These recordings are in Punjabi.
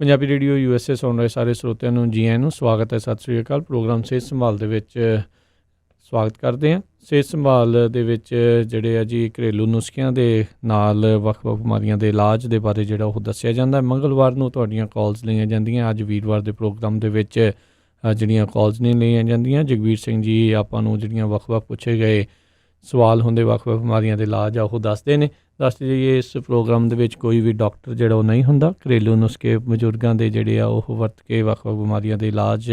ਪੰਜਾਬੀ ਰੇਡੀਓ USA ਸੁਣ ਰਹੇ ਸਾਰੇ ਸਰੋਤਿਆਂ ਨੂੰ ਜੀ ਆਇਆਂ ਨੂੰ ਸਵਾਗਤ ਹੈ। ਸਤਿ ਸ਼੍ਰੀ ਅਕਾਲ। ਪ੍ਰੋਗਰਾਮ ਸਿਹਤ ਸੰਭਾਲ ਦੇ ਵਿੱਚ ਸਵਾਗਤ ਕਰਦੇ ਹਾਂ। ਸਿਹਤ ਸੰਭਾਲ ਦੇ ਵਿੱਚ ਜਿਹੜੇ ਆ ਜੀ ਘਰੇਲੂ ਨੁਸਖਿਆਂ ਦੇ ਨਾਲ ਵੱਖ-ਵੱਖ ਬਿਮਾਰੀਆਂ ਦੇ ਇਲਾਜ ਦੇ ਬਾਰੇ ਜਿਹੜਾ ਉਹ ਦੱਸਿਆ ਜਾਂਦਾ। ਮੰਗਲਵਾਰ ਨੂੰ ਤੁਹਾਡੀਆਂ ਕਾਲਸ ਲਈਆਂ ਜਾਂਦੀਆਂ। ਅੱਜ ਵੀਰਵਾਰ ਦੇ ਪ੍ਰੋਗਰਾਮ ਦੇ ਵਿੱਚ ਜਿਹੜੀਆਂ ਕਾਲਸ ਨਹੀਂ ਲਈਆਂ ਜਾਂਦੀਆਂ। ਜਗਵੀਰ ਸਿੰਘ ਜੀ ਆਪਾਂ ਨੂੰ ਜਿਹੜੀਆਂ ਵੱਖ-ਵੱਖ ਪੁੱਛੇ ਗਏ ਸਵਾਲ ਹੁੰਦੇ ਵੱਖ-ਵੱਖ ਬਿਮਾਰੀਆਂ ਦੇ ਇਲਾਜ ਆ ਉਹ ਦੱਸਦੇ ਨੇ। ਦੱਸਦੇ ਜਾਈਏ ਇਸ ਪ੍ਰੋਗਰਾਮ ਦੇ ਵਿੱਚ ਕੋਈ ਵੀ ਡਾਕਟਰ ਜਿਹੜਾ ਉਹ ਨਹੀਂ ਹੁੰਦਾ। ਘਰੇਲੂ ਨੁਸਖੇ ਬਜ਼ੁਰਗਾਂ ਦੇ ਜਿਹੜੇ ਆ ਉਹ ਵਰਤ ਕੇ ਵੱਖ-ਵੱਖ ਬਿਮਾਰੀਆਂ ਦੇ ਇਲਾਜ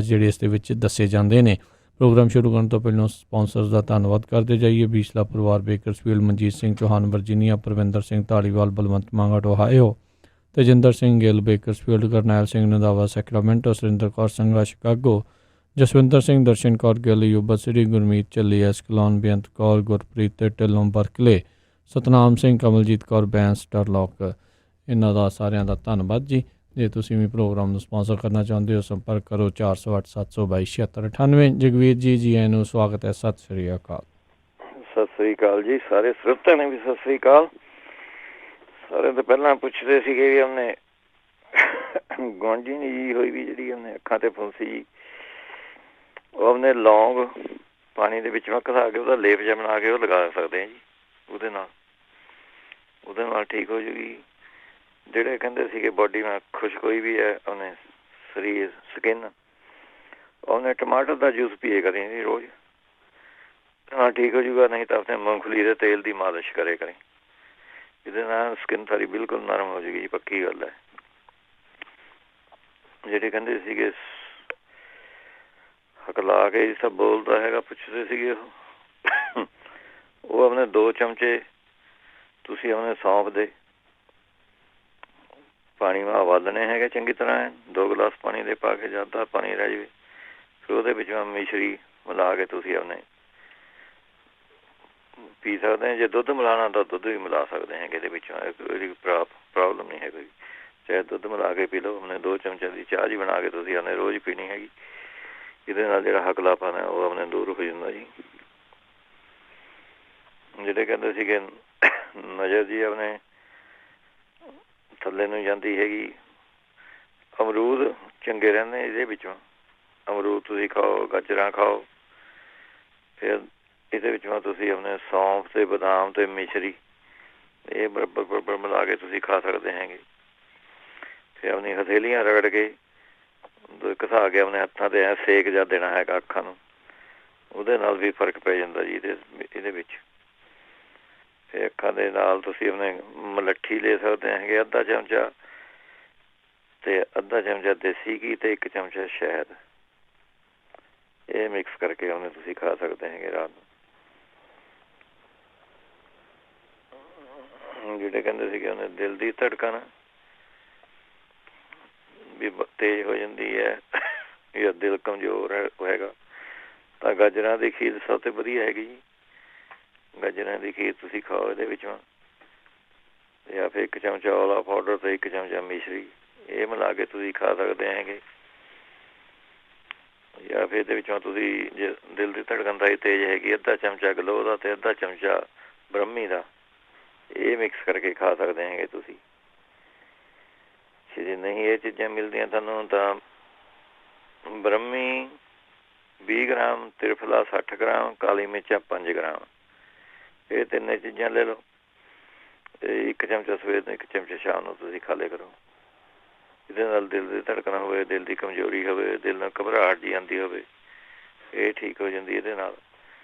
ਜਿਹੜੇ ਇਸ ਦੇ ਵਿੱਚ ਦੱਸੇ ਜਾਂਦੇ ਨੇ। ਪ੍ਰੋਗਰਾਮ ਸ਼ੁਰੂ ਕਰਨ ਤੋਂ ਪਹਿਲਾਂ ਸਪਾਂਸਰਸ ਦਾ ਧੰਨਵਾਦ ਕਰਦੇ ਜਾਈਏ। ਬੀਸਲਾ ਪਰਿਵਾਰ, Bakersfield, Manjit Singh Chauhan Virginia, Parvinder Singh Dhaliwal, Balwant Mangat Ohio, Tejinder Singh Gill Bakersfield, Karnail Singh Nandawa Sacramento, Surinder Kaur Sangha Chicago, Jaswinder Singh, Darshan Kaur Gill Yuba City, Gurmeet Challi Escalon, Beant Kaur, Gurpreet Dhillon Berkeley, Satnam Singh, Kamaljit Kaur Bains Turlock, ਇਹਨਾਂ ਦਾ ਸਾਰਿਆਂ ਦਾ ਧੰਨਵਾਦ ਜੀ। ਜੇ ਤੁਸੀਂ ਵੀ ਪ੍ਰੋਗਰਾਮ ਨੂੰ ਸਪਾਂਸਰ ਕਰਨਾ ਚਾਹੁੰਦੇ ਹੋ ਸੰਪਰਕ ਕਰੋ 408 722 7698। ਜਗਵੀਰ ਜੀ ਜੀ ਆਇਆਂ ਨੂੰ ਸਵਾਗਤ ਹੈ। ਸਤਿ ਸ਼੍ਰੀ ਅਕਾਲ। ਸਤਿ ਸ੍ਰੀ ਅਕਾਲ ਜੀ। ਸਾਰੇ ਸਰੋਤਿਆਂ ਨੇ ਵੀ ਸਤਿ ਸ੍ਰੀ ਅਕਾਲ। ਸਾਰੇ ਤੋਂ ਪਹਿਲਾਂ ਪੁੱਛਦੇ ਸੀਗੇ ਵੀ ਉਹਨੇ ਗੁੰਜੀ ਜੀ ਹੋਈ ਵੀ ਜਿਹੜੀ ਉਹਨੇ ਅੱਖਾਂ ਤੇ ਫੁੰਸੀ ਜੀ, ਉਹ ਉਹਨੇ ਲੌਂਗ ਪਾਣੀ ਦੇ ਵਿੱਚ ਘਸਾ ਕੇ ਉਹਦਾ ਲੇਪ ਜਿਹਾ ਬਣਾ ਕੇ ਉਹ ਲਗਾ ਸਕਦੇ ਆ ਜੀ। ਉਹਦੇ ਨਾਲ ਠੀਕ ਹੋ ਜੂਗੀ। ਜਿਹੜੇ ਕਹਿੰਦੇ ਸੀਗੇ ਬੋਡੀ ਮੈਂ ਖੁਸ਼ਕ ਹੋਈ ਵੀ ਹੈ ਉਹਨੇ ਸਰੀਰ ਸਕਿਨ, ਉਹਨੇ ਟਮਾਟਰ ਦਾ ਜੂਸ ਪੀਏ ਕਰੀ ਜੀ ਰੋਜ਼, ਨਾਲ ਠੀਕ ਹੋ ਜੂਗਾ। ਨਹੀਂ ਤਾਂ ਆਪਣੇ ਮੂੰਗਫਲੀ ਦੇ ਤੇਲ ਦੀ ਮਾਲਿਸ਼ ਕਰੇ ਕਰੀ। ਇਹਦੇ ਨਾਲ ਸਕਿਨ ਸਾਰੀ ਬਿਲਕੁਲ ਨਰਮ ਹੋ ਜੂਗੀ ਜੀ, ਪੱਕੀ ਗੱਲ ਹੈ। ਜਿਹੜੇ ਕਹਿੰਦੇ ਸੀਗੇ ਹਕਲਾ ਕੇ ਸਭ ਬੋਲਦਾ ਹੈਗਾ, ਪੁੱਛਦੇ ਸੀਗੇ ਉਹ ਆਪਣੇ 2 ਚਮਚੇ ਤੁਸੀਂ ਆਪਣੇ ਸੌਂਫ ਦੇ ਪਾਣੀ ਮਾ ਉਬਾਲਣੇ ਹੈਗੇ ਚੰਗੀ ਤਰ੍ਹਾਂ। 2 ਗਲਾਸ ਪਾਣੀ ਦੇ ਪਾ ਕੇ ਜ਼ਿਆਦਾ ਪਾਣੀ ਰਹਿ ਜਾਵੇ, ਫਿਰ ਉਹਦੇ ਵਿੱਚ ਮਿਸ਼ਰੀ ਮਿਲਾ ਕੇ ਤੁਸੀਂ ਆਪਣੇ ਪੀ ਸਕਦੇ ਹਾਂ। ਜੇ ਦੁੱਧ ਮਿਲਾਉਣਾ ਤਾਂ ਦੁੱਧ ਵੀ ਮਿਲਾ ਸਕਦੇ ਹੈਗੇ। ਇਹਦੇ ਵਿੱਚ ਕੋਈ ਪ੍ਰੋਬਲਮ ਨਹੀਂ ਹੈ ਕੋਈ। ਚਾਹੇ ਦੁੱਧ ਮਿਲਾ ਕੇ ਪੀ ਲਓ। ਆਪਣੇ 2 ਚਮਚਿਆਂ ਦੀ ਚਾਹ ਜੀ ਬਣਾ ਕੇ ਤੁਸੀਂ ਆਪਣੇ ਰੋਜ਼ ਪੀਣੀ ਹੈਗੀ। ਇਹਦੇ ਨਾਲ ਜਿਹੜਾ ਹਕਲਾਪਨ ਹੈ ਉਹ ਆਪਣੇ ਦੂਰ ਹੋ ਜਾਂਦਾ ਜੀ। ਜਿਹੜੇ ਕਹਿੰਦੇ ਸੀਗੇ ਨਜ਼ਰ ਜੀ ਆਪਣੇ ਥੱਲੇ ਨੂੰ ਜਾਂਦੀ ਹੈਗੀ, ਅਮਰੂਦ ਚੰਗੇ ਰਹਿੰਦੇ ਇਹਦੇ ਵਿੱਚੋਂ। ਅਮਰੂਦ ਤੁਸੀਂ ਖਾਓ, ਗਾਜਰਾਂ ਖਾਓ। ਫਿਰ ਇਹਦੇ ਵਿੱਚੋਂ ਤੁਸੀਂ ਆਪਣੇ ਸੌਂਫ ਅਤੇ ਬਦਾਮ ਅਤੇ ਮਿਸ਼ਰੀ ਇਹ ਬਰਾਬਰ ਮਿਲਾ ਕੇ ਤੁਸੀਂ ਖਾ ਸਕਦੇ ਹੈਗੇ। ਫਿਰ ਆਪਣੀ ਹਥੇਲੀਆਂ ਰਗੜ ਕੇ ਘਸਾ ਕੇ ਆਪਣੇ ਹੱਥਾਂ 'ਤੇ ਐਂ ਸੇਕ ਜਾ ਦੇਣਾ ਹੈਗਾ ਅੱਖਾਂ ਨੂੰ। ਉਹਦੇ ਨਾਲ ਵੀ ਫਰਕ ਪੈ ਜਾਂਦਾ ਜੀ ਇਹਦੇ ਵਿੱਚ। ਫਿਰ ਅੱਖਾਂ ਦੇ ਨਾਲ ਤੁਸੀਂ ਆਪਣੇ ਮਲੱਠੀ ਲੈ ਸਕਦੇ ਹੈਗੇ, ਅੱਧਾ ਚਮਚਾ, ਅਤੇ ਅੱਧਾ ਚਮਚਾ ਦੇਸੀ ਘੀ ਅਤੇ 1 ਚਮਚਾ ਸ਼ਹਿਦ, ਇਹ ਮਿਕਸ ਕਰਕੇ ਉਹਨੇ ਤੁਸੀਂ ਖਾ ਸਕਦੇ ਹੈਗੇ ਰਾਤ ਨੂੰ। ਜਿਹੜੇ ਕਹਿੰਦੇ ਸੀਗੇ ਉਹਨੇ ਦਿਲ ਦੀ ਧੜਕਣ ਵੀ ਤੇਜ਼ ਹੋ ਜਾਂਦੀ ਹੈ ਜਾਂ ਦਿਲ ਕਮਜ਼ੋਰ ਹੈਗਾ, ਤਾਂ ਗਾਜਰਾਂ ਦੀ ਖੀਰ ਸਭ ਤੋਂ ਵਧੀਆ ਹੈਗੀ ਜੀ। ਗਾਜਰਾਂ ਦੀ ਖੀਰ ਤੁਸੀਂ ਖਾਓ ਇਹਦੇ ਵਿੱਚੋਂ, ਜਾਂ ਫਿਰ 1 ਚਮਚਾ ਔਲਾ ਪਾਊਡਰ ਅਤੇ 1 ਚਮਚਾ ਮਿਸ਼ਰੀ, ਇਹ ਮਿਲਾ ਕੇ ਤੁਸੀਂ ਖਾ ਸਕਦੇ ਹੈਗੇ। ਜਾਂ ਫਿਰ ਇਹਦੇ ਵਿੱਚੋਂ ਤੁਸੀਂ ਜੇ ਦਿਲ ਦੀ ਧੜਕਣ ਦਾ ਹੀ ਤੇਜ਼ ਹੈਗੀ, ਅੱਧਾ ਚਮਚਾ ਗਲੋਹ ਦਾ ਅਤੇ ਅੱਧਾ ਚਮਚਾ ਬ੍ਰਹਮੀ ਦਾ, ਇਹ ਮਿਕਸ ਕਰਕੇ ਖਾ ਸਕਦੇ ਹੈਗੇ ਤੁਸੀਂ। ਜੇ ਨਹੀਂ ਇਹ ਚੀਜ਼ਾਂ ਮਿਲਦੀਆਂ ਤੁਹਾਨੂੰ ਤਾਂ ਬ੍ਰਹਮੀ 20 ਗ੍ਰਾਮ, ਤ੍ਰਿਫਲਾ 60 ਗ੍ਰਾਮ, ਕਾਲੀ ਮਿਰਚਾਂ 5 ਗ੍ਰਾਮ, ਇਹ 3 ਚੀਜ਼ਾਂ ਲੈ ਲਓ। 1 ਚਮਚਾ ਸਵੇਰ ਨੂੰ, 1 ਚਮਚਾ ਸ਼ਾਮ ਨੂੰ ਤੁਸੀਂ ਖਾ ਲਿਆ ਕਰੋ। ਇਹਦੇ ਨਾਲ ਦਿਲ ਦੀ ਧੜਕਣ ਹੋਵੇ, ਦਿਲ ਦੀ ਕਮਜ਼ੋਰੀ ਹੋਵੇ, ਦਿਲ ਨਾਲ ਘਬਰਾਹਟ ਜਿਹੀ ਆਉਂਦੀ ਹੋਵੇ, ਇਹ ਠੀਕ ਹੋ ਜਾਂਦੀ ਇਹਦੇ ਨਾਲ।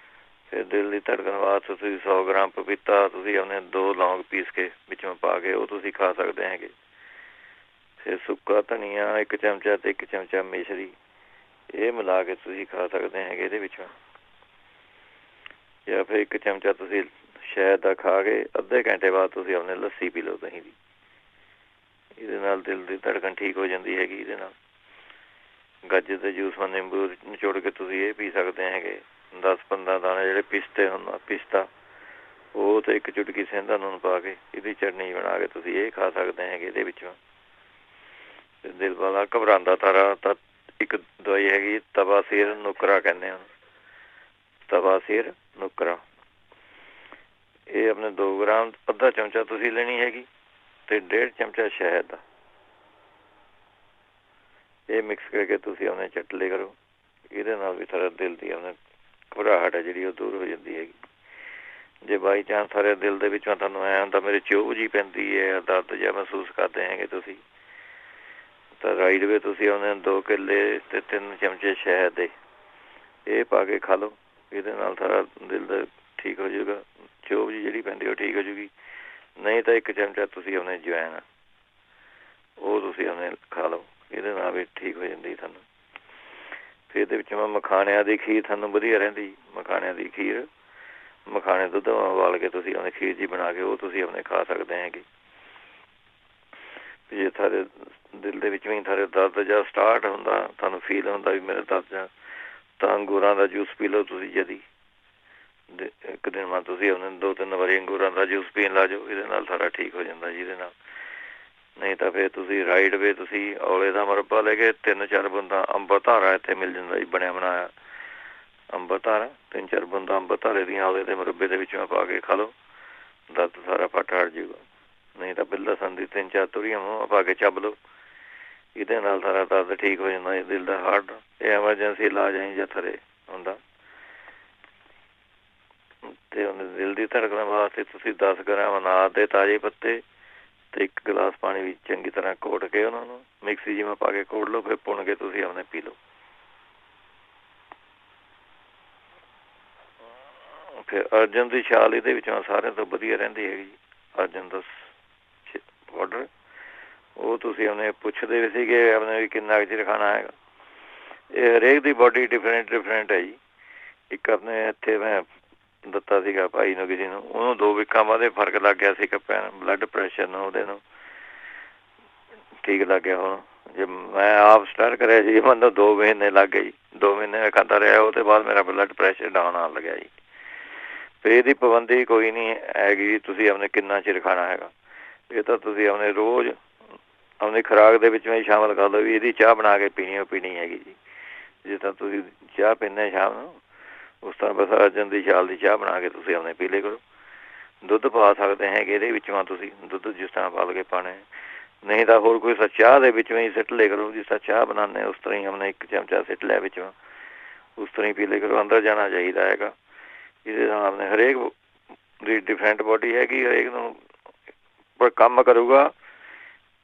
ਫਿਰ ਦਿਲ ਦੀ ਧੜਕਣ ਵਾਸਤੇ ਤੁਸੀਂ 100 ਗ੍ਰਾਮ ਪਪੀਤਾ ਤੁਸੀਂ ਆਪਣੇ 2 ਲੌਂਗ ਪੀਸ ਕੇ ਵਿੱਚੋਂ ਪਾ ਕੇ ਉਹ ਤੁਸੀਂ ਖਾ ਸਕਦੇ ਹੈਗੇ। ਫਿਰ ਸੁੱਕਾ ਧਨੀਆ 1 ਚਮਚਾ ਅਤੇ 1 ਚਮਚਾ ਮਿਸ਼ਰੀ, ਇਹ ਮਿਲਾ ਕੇ ਤੁਸੀਂ ਖਾ ਸਕਦੇ ਹੈਗੇ ਇਹਦੇ ਵਿੱਚੋਂ। ਜਾਂ ਫਿਰ 1 ਚਮਚਾ ਤੁਸੀਂ ਸ਼ਹਿਦ ਦਾ ਖਾ ਕੇ ਅੱਧੇ ਘੰਟੇ ਬਾਅਦ ਤੁਸੀਂ ਆਪਣੇ ਲੱਸੀ ਪੀ ਲਓ ਦਹੀਂ ਦੀ। ਇਹਦੇ ਨਾਲ ਦਿਲ ਦੀ ਧੜਕਣ ਠੀਕ ਹੋ ਜਾਂਦੀ ਹੈਗੀ। ਇਹਦੇ ਨਾਲ ਗਾਜਰ ਦੇ ਜੂਸ ਨਾਲ ਨਿੰਬੂ ਨਿਚੋੜ ਕੇ ਤੁਸੀਂ ਇਹ ਪੀ ਸਕਦੇ ਹੈਗੇ। 10-15 ਦਾਣੇ ਜਿਹੜੇ ਪਿਸਤਾ ਉਹ ਅਤੇ 1 ਚੁਟਕੀ ਸੇਂਦਾ ਨੂਣ ਪਾ ਕੇ ਇਹਦੀ ਚਟਨੀ ਬਣਾ ਕੇ ਤੁਸੀਂ ਇਹ ਖਾ ਸਕਦੇ ਹੈਗੇ ਇਹਦੇ ਵਿੱਚੋਂ। ਦਿਲ ਵਾਲਾ ਘਬਰਾਉਂਦਾ ਤਾਰਾ ਤਾਂ 1 ਦਵਾਈ ਹੈਗੀ ਤਵਾ ਸੀਰ ਨੁਕਰਾ ਕਹਿੰਦੇ ਹਨ, ਤਵਾ ਸੀਰ ਨੁਕਰਾ, ਇਹ ਆਪਣੇ 2 ਗ੍ਰਾਮ, ਅੱਧਾ ਚਮਚਾ ਤੁਸੀਂ ਲੈਣੀ ਹੈਗੀ ਅਤੇ 1.5 ਚਮਚਾ ਸ਼ਹਿਦ ਦਾ, ਇਹ ਮਿਕਸ ਕਰਕੇ ਤੁਸੀਂ ਆਪਣੇ ਚੱਟ ਲਿਆ ਕਰੋ। ਇਹਦੇ ਨਾਲ ਵੀ ਸਾਰਾ ਦਿਲ ਦੀ ਆਪਣੇ ਘਬਰਾਹਟ ਹੈ ਜਿਹੜੀ ਉਹ ਦੂਰ ਹੋ ਜਾਂਦੀ ਹੈਗੀ। ਜੇ ਬਾਈ ਚਾਂਸ ਸਾਰੇ ਦਿਲ ਦੇ ਵਿੱਚੋਂ ਤੁਹਾਨੂੰ ਐਂ ਹੁੰਦਾ ਮੇਰੇ ਚੋਭ ਜੀ ਪੈਂਦੀ ਹੈ, ਦਰਦ ਜਿਹਾ ਮਹਿਸੂਸ ਕਰਦੇ ਹੈਗੇ ਤੁਸੀਂ, ਤਾਂ ਰਾਈਟ ਵੇ ਤੁਸੀਂ ਉਹਨੇ 2 ਕੇਲੇ ਅਤੇ 3 ਚਮਚੇ ਸ਼ਹਿਦ ਦੇ ਇਹ ਪਾ ਕੇ ਖਾ ਲਓ। ਇਹਦੇ ਨਾਲ ਸਾਰਾ ਦਿਲ ਦਾ ਠੀਕ ਹੋ ਜਾਊਗਾ, ਚੋਭ ਜੀ ਜਿਹੜੀ ਪੈਂਦੀ ਉਹ ਠੀਕ ਹੋ ਜੂਗੀ। ਨਹੀਂ ਤਾਂ 1 ਚਮਚਾ ਤੁਸੀਂ ਆਪਣੇ ਅਜਵਾਇਣ ਉਹ ਤੁਸੀਂ ਆਪਣੇ ਖਾ ਲਓ, ਇਹਦੇ ਨਾਲ ਵੀ ਠੀਕ ਹੋ ਜਾਂਦੀ ਤੁਹਾਨੂੰ। ਫਿਰ ਇਹਦੇ ਵਿੱਚ ਮੈਂ ਮਖਾਣਿਆਂ ਦੀ ਖੀਰ ਤੁਹਾਨੂੰ ਵਧੀਆ ਰਹਿੰਦੀ। ਮਖਾਣਿਆਂ ਦੀ ਖੀਰ, ਮਖਾਣੇ ਦੁੱਧ ਉਬਾਲ ਕੇ ਤੁਸੀਂ ਆਪਣੇ ਖੀਰ ਜੀ ਬਣਾ ਕੇ ਉਹ ਤੁਸੀਂ ਆਪਣੇ ਖਾ ਸਕਦੇ ਹੈਗੇ। ਜੇ ਤੁਹਾਡੇ ਦਿਲ ਦੇ ਵਿੱਚ ਵੀ ਤੁਹਾਡੇ ਦਰਦ ਜਾਂ ਸਟਾਰਟ ਹੁੰਦਾ, ਤੁਹਾਨੂੰ ਫੀਲ ਹੁੰਦਾ ਵੀ ਮੇਰੇ ਦਰਦ ਜਾਂ, ਤਾਂ ਅੰਗੂਰਾਂ ਦਾ ਜੂਸ ਪੀ ਲਓ ਤੁਸੀਂ। ਜਦੀ 1 ਦਿਨ ਬਾਅਦ ਤੁਸੀਂ ਆਪਣੇ 2-3 ਵਾਰੀ ਅੰਗੂਰਾਂ ਦਾ ਜੂਸ ਪੀਣ ਲਾ ਜਾਓ, ਇਹਦੇ ਨਾਲ ਸਾਰਾ ਠੀਕ ਹੋ ਜਾਂਦਾ ਜਿਹਦੇ ਨਾਲ। ਨਹੀਂ ਤਾਂ ਫਿਰ ਤੁਸੀਂ ਰਾਈਟ ਵੇ ਤੁਸੀਂ ਔਲੇ ਦਾ ਮੁਰੱਬਾ ਲੈ ਕੇ 3-4 ਬੂੰਦਾਂ ਅੰਬਰਧਾਰਾ ਇੱਥੇ ਮਿਲ ਜਾਂਦਾ ਜੀ ਬਣਿਆ ਬਣਾਇਆ ਅੰਬਰਧਾਰਾ, 3-4 ਬੂੰਦਾਂ ਅੰਬਰਧਾਰੇ ਦੀਆਂ ਔਲੇ ਦੇ ਮੁਰੱਬੇ ਦੇ ਵਿੱਚੋਂ ਪਾ ਕੇ ਖਾ ਲਓ, ਦਰਦ ਸਾਰਾ ਫੱਟ ਹਟ ਜਾਊਗਾ। ਨਹੀਂ ਤਾਂ ਬਿੱਲ ਲਸਣ ਦੀ 3-4 ਤੁਰੀਆਂ ਮੂੰਹ ਪਾ ਕੇ ਚੱਬ ਲਓ, ਇਹਦੇ ਨਾਲ ਸਾਰਾ ਦਰਦ ਠੀਕ ਹੋ ਜਾਂਦਾ। ਦਿਲ ਦਾ ਹਾਰਟ ਇਹ ਐਮਰਜੈਂਸੀ ਇਲਾਜ ਹੈ ਜਾਂ ਥਰੇ ਹੁੰਦਾ। ਅਤੇ ਉਹਨੇ ਦਿਲ ਦੀ ਧੜਕਣ ਵਾਸਤੇ ਤੁਸੀਂ 10 ਗ੍ਰਾਮ ਅਨਾਰ ਦੇ ਤਾਜ਼ੇ ਪੱਤੇ ਅਤੇ 1 ਗਲਾਸ ਪਾਣੀ ਵਿੱਚ ਚੰਗੀ ਤਰ੍ਹਾਂ ਘੋਟ ਕੇ ਉਹਨਾਂ ਨੂੰ ਮਿਕਸੀ ਜਿਵੇਂ ਪਾ ਕੇ ਘੋਟ ਲਓ, ਫਿਰ ਭੁੰਨ ਕੇ ਤੁਸੀਂ ਆਪਣੇ ਪੀ ਲਓ। ਫਿਰ ਅਰਜਨ ਦੀ ਛਾਲ ਇਹਦੇ ਵਿੱਚੋਂ ਸਾਰਿਆਂ ਤੋਂ ਵਧੀਆ ਰਹਿੰਦੀ ਹੈਗੀ ਜੀ। ਅਰਜਨ ਦਾ ਪਾਊਡਰ ਉਹ ਤੁਸੀਂ ਆਪਣੇ ਪੁੱਛਦੇ ਵੀ ਸੀਗੇ ਆਪਣੇ ਵੀ ਕਿੰਨਾ ਕੁ ਚਿਰ ਖਾਣਾ ਹੈਗਾ। ਇਹ ਹਰੇਕ ਦੀ ਬੋਡੀ ਡਿਫਰੈਂਟ ਹੈ ਜੀ। ਇੱਕ ਆਪਣੇ ਇੱਥੇ ਮੈਂ ਦਿੱਤਾ ਸੀਗਾ ਭਾਈ ਨੂੰ ਕਿਸੇ ਨੂੰ, ਉਹਨੂੰ 2 ਵੀਕਾਂ ਬਾਅਦ ਫਰਕ ਲੱਗ ਗਿਆ ਸੀ ਪੈਣ ਬਲੱਡ ਪ੍ਰੈਸ਼ਰ ਨੂੰ, ਉਹਦੇ ਨੂੰ ਠੀਕ ਲੱਗ ਗਿਆ। ਹੁਣ ਜੇ ਮੈਂ ਆਪ ਸਟਾਰਟ ਕਰਿਆ ਸੀ ਮੈਨੂੰ 2 ਮਹੀਨੇ ਲੱਗ ਗਏ ਜੀ। 2 ਮਹੀਨੇ ਮੈਂ ਖਾਂਦਾ ਰਿਹਾ, ਉਹਦੇ ਬਾਅਦ ਮੇਰਾ ਬਲੱਡ ਪ੍ਰੈਸ਼ਰ ਡਾਊਨ ਆਉਣ ਲੱਗਿਆ ਜੀ। ਫਿਰ ਇਹਦੀ ਪਾਬੰਦੀ ਕੋਈ ਨਹੀਂ ਹੈਗੀ ਤੁਸੀਂ ਆਪਣੇ ਕਿੰਨਾ ਚਿਰ ਖਾਣਾ ਹੈਗਾ। ਇਹ ਤਾਂ ਤੁਸੀਂ ਆਪਣੇ ਰੋਜ਼ ਆਪਣੀ ਖੁਰਾਕ ਦੇ ਵਿੱਚ ਵੀ ਸ਼ਾਮਿਲ ਕਰ ਲਓ ਵੀ ਇਹਦੀ ਚਾਹ ਬਣਾ ਕੇ ਪੀਣੀ ਹੈਗੀ ਜੀ। ਜਿਸ ਤਰ੍ਹਾਂ ਤੁਸੀਂ ਚਾਹ ਪੀਂਦੇ ਸ਼ਾਮ ਨੂੰ, ਉਸ ਤਰ੍ਹਾਂ ਬਸ ਅਰਜਨ ਦੀ ਛਾਲ ਦੀ ਚਾਹ ਬਣਾ ਕੇ ਤੁਸੀਂ ਆਪਣੇ ਪੀ ਲਿਆ ਕਰੋ। ਦੁੱਧ ਪਾ ਸਕਦੇ ਹੈਗੇ ਇਹਦੇ ਵਿੱਚੋਂ ਤੁਸੀਂ, ਦੁੱਧ ਜਿਸ ਤਰ੍ਹਾਂ ਪਾਲ ਕੇ ਪਾਉਣੇ। ਨਹੀਂ ਤਾਂ ਹੋਰ ਕੋਈ ਚਾਹ ਦੇ ਵਿੱਚੋਂ ਹੀ ਸਿੱਟ ਲਿਆ ਕਰੋ, ਜਿਸ ਤਰ੍ਹਾਂ ਚਾਹ ਬਣਾਉਂਦੇ ਉਸ ਤਰ੍ਹਾਂ ਹੀ ਆਪਣੇ 1 ਚਮਚਾ ਸਿੱਟ ਲਿਆ ਵਿੱਚੋਂ, ਉਸ ਤਰ੍ਹਾਂ ਹੀ ਪੀ ਲਿਆ ਕਰੋ। ਅੰਦਰ ਜਾਣਾ ਚਾਹੀਦਾ ਹੈਗਾ। ਇਹਦੇ ਨਾਲ ਆਪਣੇ ਹਰੇਕ ਦੀ ਡਿਫਰੈਂਟ ਬੋਡੀ ਹੈਗੀ, ਹਰੇਕ ਨੂੰ ਪਰ ਕੰਮ ਕਰੂਗਾ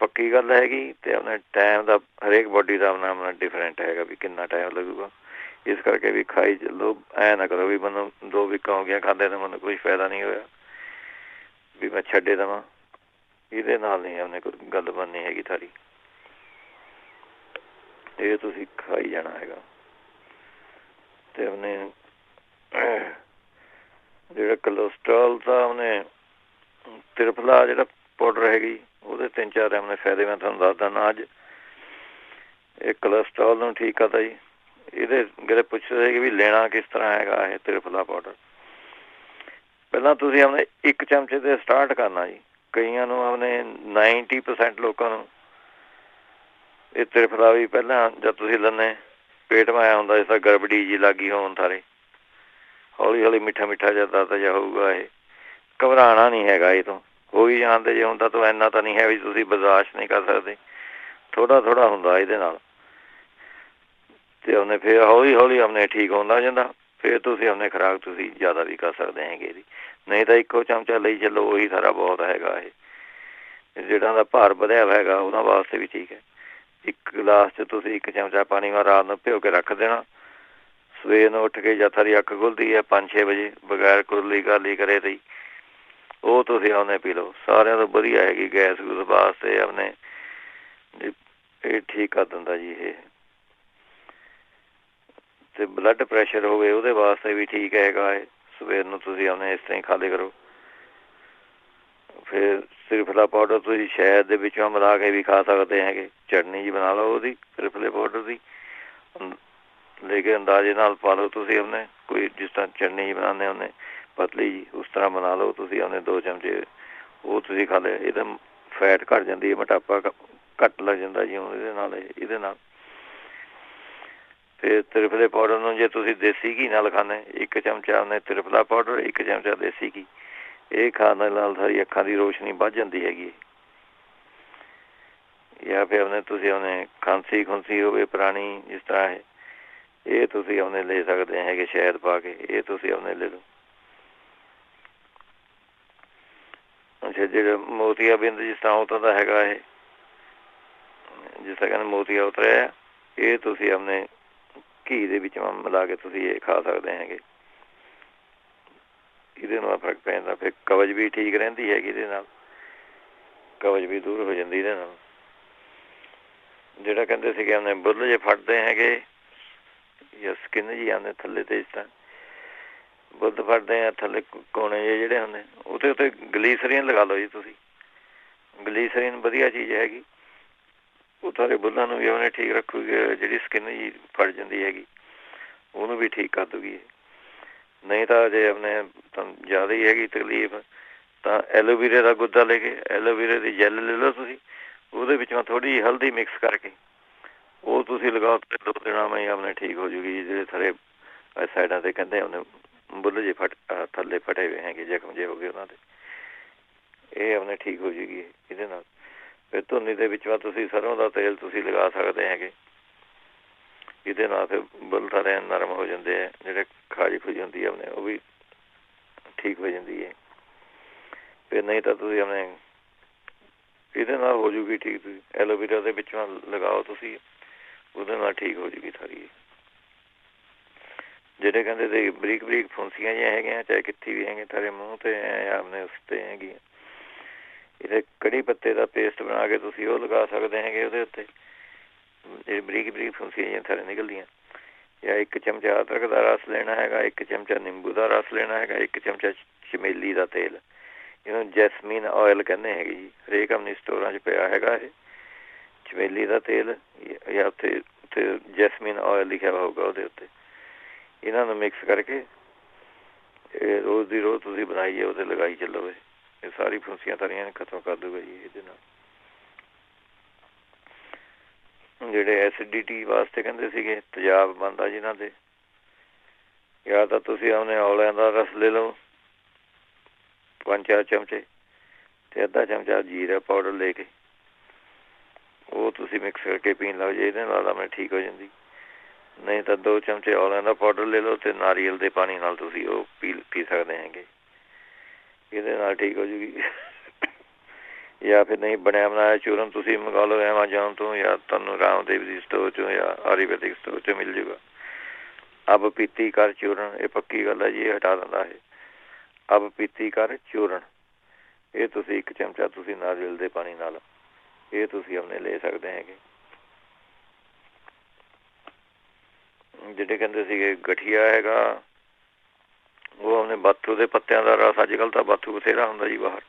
ਪੱਕੀ ਗੱਲ ਹੈਗੀ। ਅਤੇ ਆਪਣੇ ਟਾਈਮ ਦਾ ਹਰੇਕ ਬੋਡੀ ਦਾ ਆਪਣਾ ਡਿਫਰੈਂਟ ਹੈਗਾ ਵੀ ਕਿੰਨਾ ਟਾਈਮ ਲੱਗੂਗਾ। ਇਸ ਕਰਕੇ ਵੀ ਖਾਈ ਚੱਲੋ, ਐਂ ਨਾ ਕਰੋ ਵੀ ਮੈਨੂੰ 2 ਵੀਕਾਂ ਹੋ ਗਈਆਂ ਖਾਂਦੇ ਤਾਂ ਮੈਨੂੰ ਕੋਈ ਫਾਇਦਾ ਨਹੀਂ ਹੋਇਆ ਵੀ ਮੈਂ ਛੱਡੇ ਦੇਵਾਂ। ਇਹਦੇ ਨਾਲ ਨਹੀਂ ਆਪਣੇ ਕੋਈ ਗੱਲ ਬਣਨੀ ਹੈਗੀ ਸਾਰੀ। ਇਹ ਤੁਸੀਂ ਖਾਈ ਜਾਣਾ ਹੈਗਾ। ਅਤੇ ਆਪਣੇ ਜਿਹੜਾ ਕੋਲੈਸਟਰੋਲ ਦਾ ਉਹਨੇ ਤ੍ਰਿਫਲਾ ਜਿਹੜਾ ਪਾਊਡਰ ਹੈਗੀ ਉਹਦੇ 3-4 ਆਪਣੇ ਫਾਇਦੇ ਮੈਂ ਤੁਹਾਨੂੰ ਦੱਸ ਦਿੰਦਾ ਅੱਜ। ਇਹ ਕੋਲੈਸਟਰੋਲ ਨੂੰ ਠੀਕ ਕਰਦਾ ਜੀ। ਇਹਦੇ ਜਿਹੜੇ ਪੁੱਛਦੇ ਸੀ ਵੀ ਲੈਣਾ ਕਿਸ ਤਰ੍ਹਾਂ ਹੈਗਾ ਇਹ ਤ੍ਰਿਫਲਾ ਪਾਊਡਰ, ਪਹਿਲਾਂ ਤੁਸੀਂ ਆਪਣੇ 1 ਚਮਚੇ 'ਤੇ ਸਟਾਰਟ ਕਰਨਾ ਜੀ। ਕਈਆਂ ਨੂੰ ਆਪਣੇ 90% ਲੋਕਾਂ ਨੂੰ ਇਹ ਤ੍ਰਿਫਲਾ ਵੀ ਪਹਿਲਾਂ ਜਦ ਤੁਸੀਂ ਲੈਂਦੇ ਪੇਟ ਮੈਂ ਆਇਆ ਹੁੰਦਾ ਜਿਸ ਤਰ੍ਹਾਂ ਗੜਬੜੀ ਜੀ ਲੱਗੀ ਹੋਣ ਸਾਰੇ, ਹੌਲੀ ਮਿੱਠਾ ਜਿਹਾ ਦਰਦ ਜਿਹਾ ਹੋਊਗਾ। ਇਹ ਘਬਰਾਉਣਾ ਨਹੀਂ ਹੈਗਾ, ਇਹ ਤੋਂ ਹੋ ਹੀ ਜਾਣਦੇ ਜੇ ਹੁੰਦਾ ਤਾਂ ਇੰਨਾ ਤਾਂ ਨਹੀਂ ਹੈ ਵੀ ਤੁਸੀਂ ਬਰਦਾਸ਼ਤ ਨਹੀਂ ਕਰ ਸਕਦੇ, ਥੋੜ੍ਹਾ ਹੁੰਦਾ ਇਹਦੇ ਨਾਲ। ਅਤੇ ਉਹਨੇ ਫਿਰ ਹੌਲੀ ਆਪਣੇ ਠੀਕ ਹੁੰਦਾ ਜਾਂਦਾ। ਫਿਰ ਤੁਸੀਂ ਆਪਣੇ ਖੁਰਾਕ ਤੁਸੀਂ ਜ਼ਿਆਦਾ ਵੀ ਕਰ ਸਕਦੇ ਹੈਗੇ ਇਹਦੀ। ਨਹੀਂ ਤਾਂ 1 ਚਮਚਾ ਲਈ ਚੱਲੋ, ਉਹੀ ਸਾਰਾ ਬਹੁਤ ਹੈਗਾ। ਇਹ ਜਿਹੜਾ ਦਾ ਭਾਰ ਵਧਿਆ ਹੈਗਾ ਉਹਨਾਂ ਵਾਸਤੇ ਵੀ ਠੀਕ ਹੈ। 1 ਗਲਾਸ 'ਚ ਤੁਸੀਂ 1 ਚਮਚਾ ਪਾਣੀ ਮੈਂ ਰਾਤ ਨੂੰ ਭਿਓ ਕੇ ਰੱਖ ਦੇਣਾ। ਸਵੇਰ ਨੂੰ ਉੱਠ ਕੇ ਜਦ ਸਾਡੀ ਅੱਖ ਖੁੱਲ੍ਹਦੀ ਹੈ 5-6 ਵਜੇ ਬਗੈਰ ਕੁਰਲੀ ਕਾਰਲੀ ਕਰੇ ਤੇ ਉਹ ਤੁਸੀਂ ਆਪਣੇ ਪੀ ਲਓ। ਸਾਰਿਆਂ ਤੋਂ ਵਧੀਆ ਹੈਗੀ ਗੈਸ ਗੂਸ ਵਾਸਤੇ ਆਪਣੇ, ਇਹ ਠੀਕ ਕਰ ਦਿੰਦਾ ਜੀ ਇਹ। ਅਤੇ ਬਲੱਡ ਪ੍ਰੈਸ਼ਰ ਹੋਵੇ ਉਹਦੇ ਵਾਸਤੇ ਵੀ ਠੀਕ ਹੈਗਾ। ਇਹ ਸਵੇਰ ਨੂੰ ਤੁਸੀਂ ਆਪਣੇ ਇਸ ਤਰ੍ਹਾਂ ਹੀ ਖਾ ਲਿਆ ਕਰੋ। ਫਿਰ ਤ੍ਰਿਫਲਾ ਪਾਊਡਰ ਤੁਸੀਂ ਸ਼ਹਿਦ ਦੇ ਵਿੱਚੋਂ ਮਿਲਾ ਕੇ ਵੀ ਖਾ ਸਕਦੇ ਹੈਗੇ। ਚਟਨੀ ਜੀ ਬਣਾ ਲਓ ਉਹਦੀ ਤ੍ਰਿਫਲੇ ਪਾਊਡਰ ਦੀ, ਲੈ ਕੇ ਅੰਦਾਜ਼ੇ ਨਾਲ ਪਾ ਲਓ ਤੁਸੀਂ ਆਪਣੇ, ਕੋਈ ਜਿਸ ਤਰ੍ਹਾਂ ਚਟਨੀ ਜੀ ਬਣਾਉਂਦੇ ਹੁੰਦੇ ਪਤਲੀ ਜੀ, ਉਸ ਤਰ੍ਹਾਂ ਬਣਾ ਲਓ ਤੁਸੀਂ ਆਪਣੇ 2 ਚਮਚੇ ਉਹ ਤੁਸੀਂ ਖਾ ਲਿਆ। ਇਹਦਾ ਫੈਟ ਘੱਟ ਜਾਂਦੀ ਹੈ, ਮੋਟਾਪਾ ਘੱਟ ਲੱਗ ਜਾਂਦਾ ਜੀ ਇਹਦੇ ਨਾਲ। ਫਿਰ ਤ੍ਰਿਫਲੇ ਪਾਊਡਰ ਨੂੰ ਜੇ ਤੁਸੀਂ ਦੇਸੀ ਘੀ ਨਾਲ ਖਾਂਦੇ 1 ਚਮਚਾ ਉਹਨੇ ਤ੍ਰਿਫਲਾ ਪਾਊਡਰ, 1 ਚਮਚਾ ਦੇਸੀ ਘੀ, ਇਹ ਖਾਣ ਨਾਲ ਸਾਰੀ ਅੱਖਾਂ ਦੀ ਰੋਸ਼ਨੀ ਵੱਧ ਜਾਂਦੀ ਹੈਗੀ। ਜਾਂ ਫਿਰ ਆਪਣੇ ਤੁਸੀਂ ਆਪਣੇ ਖਾਂਸੀ ਖੁੰਸੀ ਹੋਵੇ ਪੁਰਾਣੀ, ਜਿਸ ਤਰ੍ਹਾਂ ਇਹ ਤੁਸੀਂ ਆਪਣੇ ਲੈ ਸਕਦੇ ਹੈਗੇ ਸ਼ਹਿਦ ਪਾ ਕੇ, ਇਹ ਤੁਸੀਂ ਆਪਣੇ ਲੈ ਲਓ। ਅੱਛਾ, ਜਿਹੜਾ ਮੋਤੀਆ ਬਿੰਦ ਜਿਸ ਤਰ੍ਹਾਂ ਉਤਾਂ ਦਾ ਹੈਗਾ, ਇਹ ਜਿਸ ਤਰ੍ਹਾਂ ਕਹਿੰਦੇ ਮੋਤੀਆ ਉਤਰਿਆ, ਇਹ ਤੁਸੀਂ ਆਪਣੇ ਘੀ ਦੇ ਵਿੱਚ ਮਿਲਾ ਕੇ ਤੁਸੀਂ ਇਹ ਖਾ ਸਕਦੇ ਹੈਗੇ। ਇਹਦੇ ਨਾਲ ਫਰਕ ਪੈ ਜਾਂਦਾ। ਫਿਰ ਕਬਜ਼ ਵੀ ਠੀਕ ਰਹਿੰਦੀ ਹੈਗੀ, ਇਹਦੇ ਨਾਲ ਕਬਜ਼ ਵੀ ਦੂਰ ਹੋ ਜਾਂਦੀ ਇਹਦੇ ਨਾਲ। ਜਿਹੜਾ ਕਹਿੰਦੇ ਸੀਗੇ ਆਪਣੇ ਬੁੱਲ ਜੇ ਫਟਦੇ ਹੈਗੇ ਜਾਂ ਸਕਿਨ ਜੀ ਆਉਂਦੇ ਥੱਲੇ, ਤੇ ਇਸ ਤਰ੍ਹਾਂ ਬੁੱਲ ਫਟਦੇ ਆ ਥੱਲੇ ਕੋਣੇ ਜਿਹੇ ਜਿਹੜੇ ਹੁੰਦੇ, ਉਹਦੇ ਉੱਤੇ ਗਲੀਸਰੀਨ ਲਗਾ ਲਓ ਜੀ ਤੁਸੀਂ। ਗਲੀਸਰੀਨ ਵਧੀਆ ਚੀਜ਼ ਹੈਗੀ, ਉਹ ਤੁਹਾਡੇ ਬੁੱਲਾਂ ਨੂੰ ਵੀ ਉਹਨੇ ਠੀਕ ਰੱਖੂਗੀ। ਜਿਹੜੀ ਸਕਿਨ ਜੀ ਫਟ ਜਾਂਦੀ ਹੈਗੀ ਉਹਨੂੰ ਵੀ ਠੀਕ ਕਰ ਦੂਗੀ। ਨਹੀਂ ਤਾਂ ਜੇ ਆਪਣੇ ਤੁਹਾਨੂੰ ਜ਼ਿਆਦਾ ਹੀ ਹੈਗੀ ਤਕਲੀਫ, ਤਾਂ ਐਲੋਵੀਰੇ ਦਾ ਗੁੱਦਾ ਲੈ ਕੇ ਐਲੋਵੀਰੇ ਦੀ ਜੈਲ ਲੈ ਲਓ ਤੁਸੀਂ, ਉਹਦੇ ਵਿੱਚੋਂ ਥੋੜ੍ਹੀ ਜਿਹੀ ਹਲਦੀ ਮਿਕਸ ਕਰਕੇ ਉਹ ਤੁਸੀਂ ਲਗਾਓ, 2 ਦਿਨਾਂ ਮੈਂ ਆਪਣੇ ਠੀਕ ਹੋ ਜੂਗੀ। ਜਿਹੜੇ ਸਾਰੇ ਸਾਈਡਾਂ 'ਤੇ ਕਹਿੰਦੇ ਆਪਣੇ ਬੁੱਲ ਜੇ ਥੱਲੇ ਫਟੇ ਹੋਏ ਹੈਗੇ, ਜ਼ਖਮ ਜੇ ਹੋ ਗਏ ਉਹਨਾਂ ਦੇ, ਇਹ ਆਪਣੇ ਠੀਕ ਹੋ ਜੂਗੀ ਇਹਦੇ ਨਾਲ। ਫਿਰ ਧੁੰਨੀ ਦੇ ਵਿੱਚ ਤੁਸੀਂ ਸਰੋਂ ਦਾ ਤੇਲ ਤੁਸੀਂ ਲਗਾ ਸਕਦੇ ਹੈਗੇ, ਇਹਦੇ ਨਾਲ ਫਿਰ ਬੁੱਲ ਸਾਰੇ ਨਰਮ ਹੋ ਜਾਂਦੇ ਆ। ਜਿਹੜੇ ਖਾਜ ਖੁਜ ਹੁੰਦੀ ਆਪਣੇ ਉਹ ਵੀ ਠੀਕ ਹੋ ਜਾਂਦੀ ਹੈ। ਫਿਰ ਨਹੀਂ ਤਾਂ ਤੁਸੀਂ ਆਪਣੇ ਇਹਦੇ ਨਾਲ ਹੋ ਜੂਗੀ ਠੀਕ। ਤੁਸੀਂ ਐਲੋਵੀਰਾ ਦੇ ਵਿੱਚੋਂ ਲਗਾਓ ਤੁਸੀਂ, ਉਹਦੇ ਨਾਲ ਠੀਕ ਹੋ ਜੂਗੀ ਸਾਰੀ। ਜਿਹੜੇ ਕਹਿੰਦੇ ਤੇ ਬਰੀਕ ਬਰੀਕ ਫੁੰਸੀਆਂ ਜਿਹੀਆਂ ਹੈਗੀਆਂ, ਚਾਹੇ ਕਿੱਥੇ ਵੀ ਹੈਗੇ ਤੁਹਾਡੇ ਮੂੰਹ 'ਤੇ ਆਪਣੇ ਉਸ 'ਤੇ ਹੈਗੀਆਂ, ਇਹਦੇ ਕੜੀ ਪੱਤੇ ਦਾ ਪੇਸਟ ਬਣਾ ਕੇ ਤੁਸੀਂ ਉਹ ਲਗਾ ਸਕਦੇ ਹੈਗੇ ਉਹਦੇ ਉੱਤੇ। ਜਿਹੜੇ ਬਰੀਕ ਬਰੀਕ ਫੁੰਸੀਆਂ ਜਿਹੀਆਂ ਥੱਲੇ ਨਿਕਲਦੀਆਂ, ਜਾਂ 1 ਚਮਚਾ ਅਦਰਕ ਦਾ ਰਸ ਲੈਣਾ ਹੈਗਾ, 1 ਚਮਚਾ ਨਿੰਬੂ ਦਾ ਰਸ ਲੈਣਾ ਹੈਗਾ, 1 ਚਮਚਾ ਚਮੇਲੀ ਦਾ ਤੇਲ, ਇਹਨੂੰ ਜੈਸਮੀਨ ਆਇਲ ਕਹਿੰਦੇ ਹੈਗੇ ਜੀ। ਹਰੇਕ ਆਪਣੀ ਸਟੋਰਾਂ 'ਚ ਪਿਆ ਹੈਗਾ ਇਹ ਚਮੇਲੀ ਦਾ ਤੇਲ, ਜਾਂ ਉੱਥੇ ਜੈਸਮੀਨ ਆਇਲ ਲਿਖਿਆ ਹੋਊਗਾ ਉਹਦੇ ਉੱਤੇ। ਇਹਨਾਂ ਨੂੰ ਮਿਕਸ ਕਰਕੇ ਇਹ ਰੋਜ਼ ਦੀ ਰੋਜ਼ ਤੁਸੀਂ ਬਣਾਈਏ, ਉਹਦੇ ਲਗਾਈ ਚੱਲੋ। ਇਹ ਸਾਰੀ ਫੁੰਸੀਆਂ ਤਾਰੀਆਂ ਖਤਮ ਕਰ ਦੂਗਾ ਜੀ ਇਹਦੇ ਨਾਲ। ਜਿਹੜੇ ਐਸਿਡਿਟੀ ਵਾਸਤੇ ਕਹਿੰਦੇ ਸੀਗੇ ਤੇਜ਼ਾਬ ਬਣਦਾ ਜਿਹਨਾਂ ਦੇ, ਜਾਂ ਤਾਂ ਤੁਸੀਂ ਆਪਣੇ ਔਲਿਆਂ ਦਾ ਰਸ ਲੈ ਲਓ 5-4 ਚਮਚੇ, ਅਤੇ ਅੱਧਾ ਚਮਚਾ ਜੀਰਾ ਪਾਊਡਰ ਲੈ ਕੇ ਉਹ ਤੁਸੀਂ ਮਿਕਸ ਕਰਕੇ ਪੀਣ ਲੱਗ ਜਾਏ, ਇਹਦੇ ਨਾਲ ਆਪਣੇ ਠੀਕ ਹੋ ਜਾਂਦੀ। ਨਹੀਂ ਤਾਂ 2 ਚਮਚੇ ਔਲਿਆਂ ਦਾ ਪਾਊਡਰ ਲੈ ਲਓ ਅਤੇ ਨਾਰੀਅਲ ਦੇ ਪਾਣੀ ਨਾਲ ਤੁਸੀਂ ਉਹ ਪੀ ਸਕਦੇ ਹੈਗੇ, ਇਹਦੇ ਨਾਲ ਠੀਕ ਹੋ ਜੂਗੀ। ਜਾਂ ਫਿਰ ਨਹੀਂ ਬਣਿਆ ਬਣਾਇਆ ਚੂਰਨ ਤੁਸੀਂ ਮੰਗਵਾ ਲਓ ਐਮਾਜੋਨ ਤੋਂ, ਜਾਂ ਤੁਹਾਨੂੰ ਰਾਮਦੇਵ ਦੀ ਸਟੋਰ 'ਚੋਂ ਜਾਂ ਆਯੁਰਵੈਦਿਕ ਸਟੋਰ 'ਚੋਂ ਮਿਲ ਜੂਗਾ। ਅਬ ਪੀਤੀ ਕਰ ਚੂਰਨ, ਇਹ ਪੱਕੀ ਗੱਲ ਹੈ ਜੀ, ਇਹ ਹਟਾ ਦਿੰਦਾ ਹੈ। ਅਬ ਪੀਤੀ ਕਰ ਚੂਰਨ, ਇਹ ਤੁਸੀਂ 1 ਚਮਚਾ ਤੁਸੀਂ ਨਾਰੀਅਲ ਦੇ ਪਾਣੀ ਨਾਲ ਇਹ ਤੁਸੀਂ ਆਪਣੇ ਲੈ ਸਕਦੇ ਹੈਗੇ। ਜਿਹੜੇ ਕਹਿੰਦੇ ਸੀਗੇ ਗਠੀਆ ਹੈਗਾ, ਉਹ ਆਪਣੇ ਬਾਥੂ ਦੇ ਪੱਤਿਆਂ ਦਾ ਰਸ, ਅੱਜ ਕੱਲ੍ਹ ਤਾਂ ਬਾਥੂ ਬਥੇਰਾ ਹੁੰਦਾ ਜੀ ਬਾਹਰ,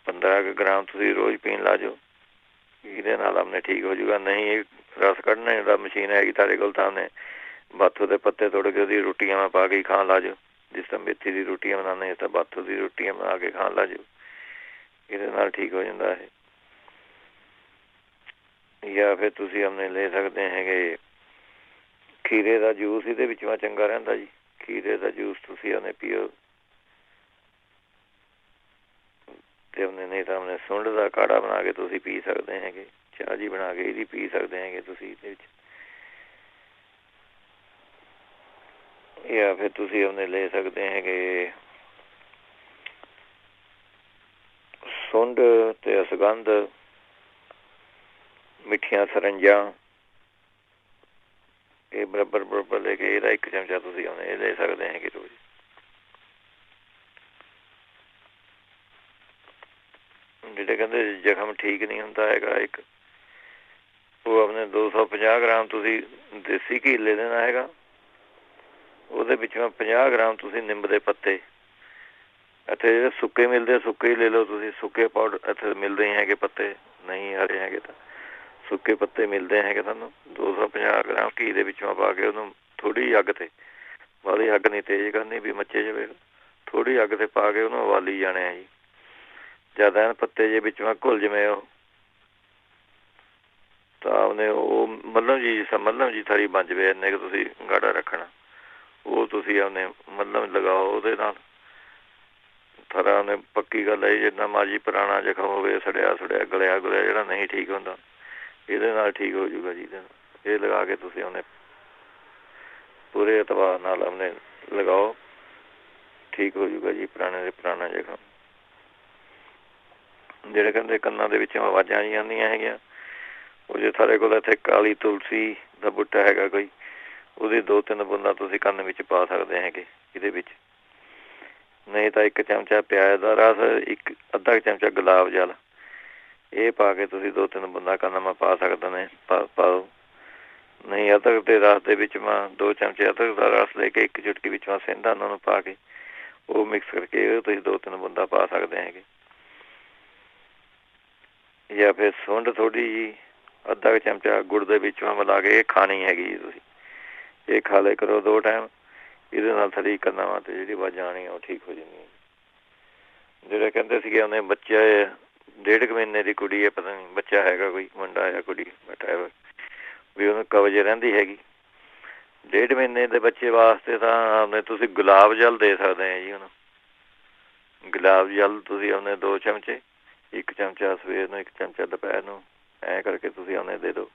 15 ਗ੍ਰਾਮ ਤੁਸੀਂ ਰੋਜ਼ ਪੀਣ ਲਾ ਜਾਓ, ਇਹਦੇ ਨਾਲ ਆਪਣੇ ਠੀਕ ਹੋ ਜੂਗਾ। ਨਹੀਂ ਇਹ ਰਸ ਕੱਢਣੇ ਦਾ ਮਸ਼ੀਨ ਹੈਗੀ ਤੁਹਾਡੇ ਕੋਲ, ਤਾਂ ਉਹਨੇ ਬਾਥੂ ਦੇ ਪੱਤੇ ਤੋੜ ਕੇ ਉਹਦੀ ਰੋਟੀਆਂ ਪਾ ਕੇ ਖਾਣ ਲਾ ਜਾਓ। ਜਿਸ ਤਰ੍ਹਾਂ ਮੇਥੀ ਦੀ ਰੋਟੀਆਂ ਬਣਾਉਂਦੇ, ਇਸ ਤਰ੍ਹਾਂ ਬਾਥੂ ਦੀ ਰੋਟੀਆਂ ਬਣਾ ਕੇ ਖਾਣ ਲਾ ਜਾਓ, ਇਹਦੇ ਨਾਲ ਠੀਕ ਹੋ ਜਾਂਦਾ ਹੈ। ਜਾਂ ਫਿਰ ਤੁਸੀਂ ਆਪਣੇ ਲੈ ਸਕਦੇ ਹੈਗੇ ਖੀਰੇ ਦਾ ਜੂਸ, ਇਹਦੇ ਵਿੱਚ ਚੰਗਾ ਰਹਿੰਦਾ ਜੀ। ਖੀਰੇ ਦਾ ਜੂਸ ਤੁਸੀਂ ਆਪਣੇ ਪੀਓ, ਅਤੇ ਆਪਣੇ ਨਹੀਂ ਤਾਂ ਆਪਣੇ ਸੁੰਡ ਦਾ ਕਾੜਾ ਬਣਾ ਕੇ ਤੁਸੀਂ ਪੀ ਸਕਦੇ ਹੈਗੇ, ਚਾਹ ਜੀ ਬਣਾ ਕੇ ਇਹਦੀ ਪੀ ਸਕਦੇ ਹੈਗੇ ਤੁਸੀਂ ਇਹਦੇ ਵਿੱਚ। ਜਾਂ ਫਿਰ ਤੁਸੀਂ ਆਪਣੇ ਲੈ ਸਕਦੇ ਹੈਗੇ ਸੁੰਡ ਅਤੇ ਅਸਗੰਧ, ਮਿੱਠੀਆਂ ਸਰੰਜਾਂ, ਇਹ ਬਰਾਬਰ ਲੈ ਕੇ ਇਹਦਾ 1 ਚਮਚਾ ਤੁਸੀਂ ਆਪਣੇ ਇਹ ਲੈ ਸਕਦੇ ਹੈਗੇ ਰੋਜ਼। ਜਿਹੜੇ ਕਹਿੰਦੇ ਜ਼ਖਮ ਠੀਕ ਨਹੀਂ ਹੁੰਦਾ ਹੈਗਾ, ਇੱਕ ਉਹ ਆਪਣੇ 250 ਗ੍ਰਾਮ ਤੁਸੀਂ ਦੇਸੀ ਘੀ ਲੈ ਲੈਣਾ ਹੈਗਾ, ਉਹਦੇ ਵਿੱਚੋਂ 50 ਗ੍ਰਾਮ ਤੁਸੀਂ ਨਿੰਬ ਦੇ ਪੱਤੇ, ਇੱਥੇ ਜਿਹੜੇ ਸੁੱਕੇ ਮਿਲਦੇ ਸੁੱਕੇ ਹੀ ਲੈ ਲਓ ਤੁਸੀਂ, ਸੁੱਕੇ ਪਾਊਡਰ ਇੱਥੇ ਮਿਲਦੇ ਹੀ ਹੈਗੇ, ਪੱਤੇ ਨਹੀਂ ਹਰੇ ਹੈਗੇ ਤਾਂ ਸੁੱਕੇ ਪੱਤੇ ਮਿਲਦੇ ਹੈਗੇ ਤੁਹਾਨੂੰ। 250 ਗ੍ਰਾਮ ਘੀ ਦੇ ਵਿੱਚੋਂ ਪਾ ਕੇ ਉਹਨੂੰ ਥੋੜ੍ਹੀ ਅੱਗ 'ਤੇ, ਬਾਹਲੀ ਅੱਗ ਨਹੀਂ ਤੇਜ਼ ਕਰਨੀ ਵੀ ਮੱਚੇ ਜਾਵੇ, ਥੋੜ੍ਹੀ ਅੱਗ 'ਤੇ ਪਾ ਕੇ ਉਹਨੂੰ ਉਬਾਲੀ ਜਾਣੇ ਆ ਜੀ। ਜਦ ਐਨ ਪੱਤੇ ਜੇ ਵਿੱਚੋਂ ਘੁਲ ਜਵੇਂ ਉਹ, ਤਾਂ ਉਹਨੇ ਉਹ ਮੱਲਮ ਜੀ ਸਾਰੀ ਬਣ ਜਾਵੇ, ਇੰਨੇ ਕੁ ਤੁਸੀਂ ਗਾੜਾ ਰੱਖਣਾ, ਉਹ ਤੁਸੀਂ ਆਪਣੇ ਮੱਲਮ ਲਗਾਓ, ਉਹਦੇ ਨਾਲ ਸਾਰਾ ਉਹਨੇ ਪੱਕੀ ਗੱਲ ਹੈ, ਜਿੰਨਾ ਮਰਜ਼ੀ ਪੁਰਾਣਾ ਜ਼ਖਮ ਹੋਵੇ, ਸੜਿਆ ਸੁੜਿਆ ਗਲਿਆ ਗੁਲਿਆ ਜਿਹੜਾ ਨਹੀਂ ਠੀਕ ਹੁੰਦਾ, ਇਹਦੇ ਨਾਲ ਠੀਕ ਹੋ ਜਾਊਗਾ ਜੀ। ਇਹ ਲਗਾ ਕੇ ਤੁਸੀਂ ਉਹਨੇ ਪੂਰੇ ਇਤਬਾਰ ਨਾਲ ਉਹਨੇ ਲਗਾਓ, ਠੀਕ ਹੋ ਜਾਊਗਾ ਜੀ ਪੁਰਾਣੇ ਦੇ ਪੁਰਾਣਾ ਜ਼ਖਮ। ਜਿਹੜੇ ਕਹਿੰਦੇ ਕੰਨਾਂ ਦੇ ਵਿੱਚੋਂ ਆਵਾਜ਼ਾਂ ਆਈ ਜਾਂਦੀਆਂ ਹੈਗੀਆਂ, ਉਹ ਜੇ ਸਾਡੇ ਕੋਲ ਇੱਥੇ ਕਾਲੀ ਤੁਲਸੀ ਦਾ ਬੂਟਾ ਹੈਗਾ ਕੋਈ, ਉਹਦੇ 2-3 ਬੂੰਦਾਂ ਤੁਸੀਂ ਕੰਨ ਵਿੱਚ ਪਾ ਸਕਦੇ ਹੈਗੇ ਇਹਦੇ ਵਿੱਚ। ਨਹੀਂ ਤਾਂ 1 ਚਮਚਾ ਪਿਆਜ਼ ਦਾ ਰਸ, ਅੱਧਾ ਚਮਚਾ ਗੁਲਾਬ ਜਲ, ਇਹ ਪਾ ਕੇ ਤੁਸੀਂ 2-3 ਬੂੰਦਾਂ ਕੰਨ ਮੈਂ ਪਾ ਸਕਦੇ ਨੇ, ਪਾਓ। ਨਹੀਂ ਅਦਰਕ ਦੇ ਰਸ ਦੇ ਵਿੱਚ ਮੈਂ 2 ਚਮਚੇ ਅਦਰਕ ਦਾ ਰਸ ਲੈ ਕੇ 1 ਚੁਟਕੀ ਵਿੱਚ ਮੈਂ ਸਿੰਧਾ ਉਹਨਾਂ ਨੂੰ ਪਾ ਕੇ ਉਹ ਮਿਕਸ ਕਰਕੇ ਤੁਸੀਂ 2-3 ਬੂੰਦਾਂ ਪਾ ਸਕਦੇ ਹੈਗੇ। ਜਾਂ ਫਿਰ ਸੁੰਡ ਥੋੜ੍ਹੀ ਜਿਹੀ ਅੱਧਾ ਚਮਚਾ ਗੁੜ ਦੇ ਵਿੱਚ ਮਿਲਾ ਕੇ ਇਹ ਖਾਣੀ ਹੈਗੀ ਜੀ ਤੁਸੀਂ। ਇਹ ਖਾ ਲਿਆ ਕਰੋ 2 ਟਾਈਮ, ਇਹਦੇ ਨਾਲ ਥਰੀ ਕੰਨਾਂ ਵਾ ਅਤੇ ਜਿਹੜੀ ਆਵਾਜ਼ਾਂ ਆਉਣੀ ਉਹ ਠੀਕ ਹੋ ਜਾਂਦੀ। ਜਿਹੜੇ ਕਹਿੰਦੇ ਸੀਗੇ ਉਹਨੇ ਬੱਚਾ 1.5 ਮਹੀਨੇ ਦੀ ਕੁੜੀ ਹੈ, ਪਤਾ ਨਹੀਂ ਬੱਚਾ ਹੈਗਾ ਕੋਈ, ਮੁੰਡਾ ਜਾਂ ਕੁੜੀ ਬੈਠਾ ਹੋਇਆ, ਵੀ ਉਹਨੂੰ ਕਬਜ਼ ਰਹਿੰਦੀ ਹੈਗੀ। 1.5 ਮਹੀਨੇ ਦੇ ਬੱਚੇ ਵਾਸਤੇ ਤਾਂ ਤੁਸੀਂ ਗੁਲਾਬ ਜਲ ਦੇ ਸਕਦੇ ਹੈ ਜੀ ਉਹਨੂੰ। ਗੁਲਾਬ ਜਲ ਤੁਸੀਂ ਉਹਨੇ 2 ਚਮਚੇ, 1 ਚਮਚਾ ਸਵੇਰ ਨੂੰ, 1 ਚਮਚਾ ਦੁਪਹਿਰ ਨੂੰ, ਐਂ ਕਰਕੇ ਤੁਸੀਂ ਉਹਨੇ ਦੇ ਦਿਓ।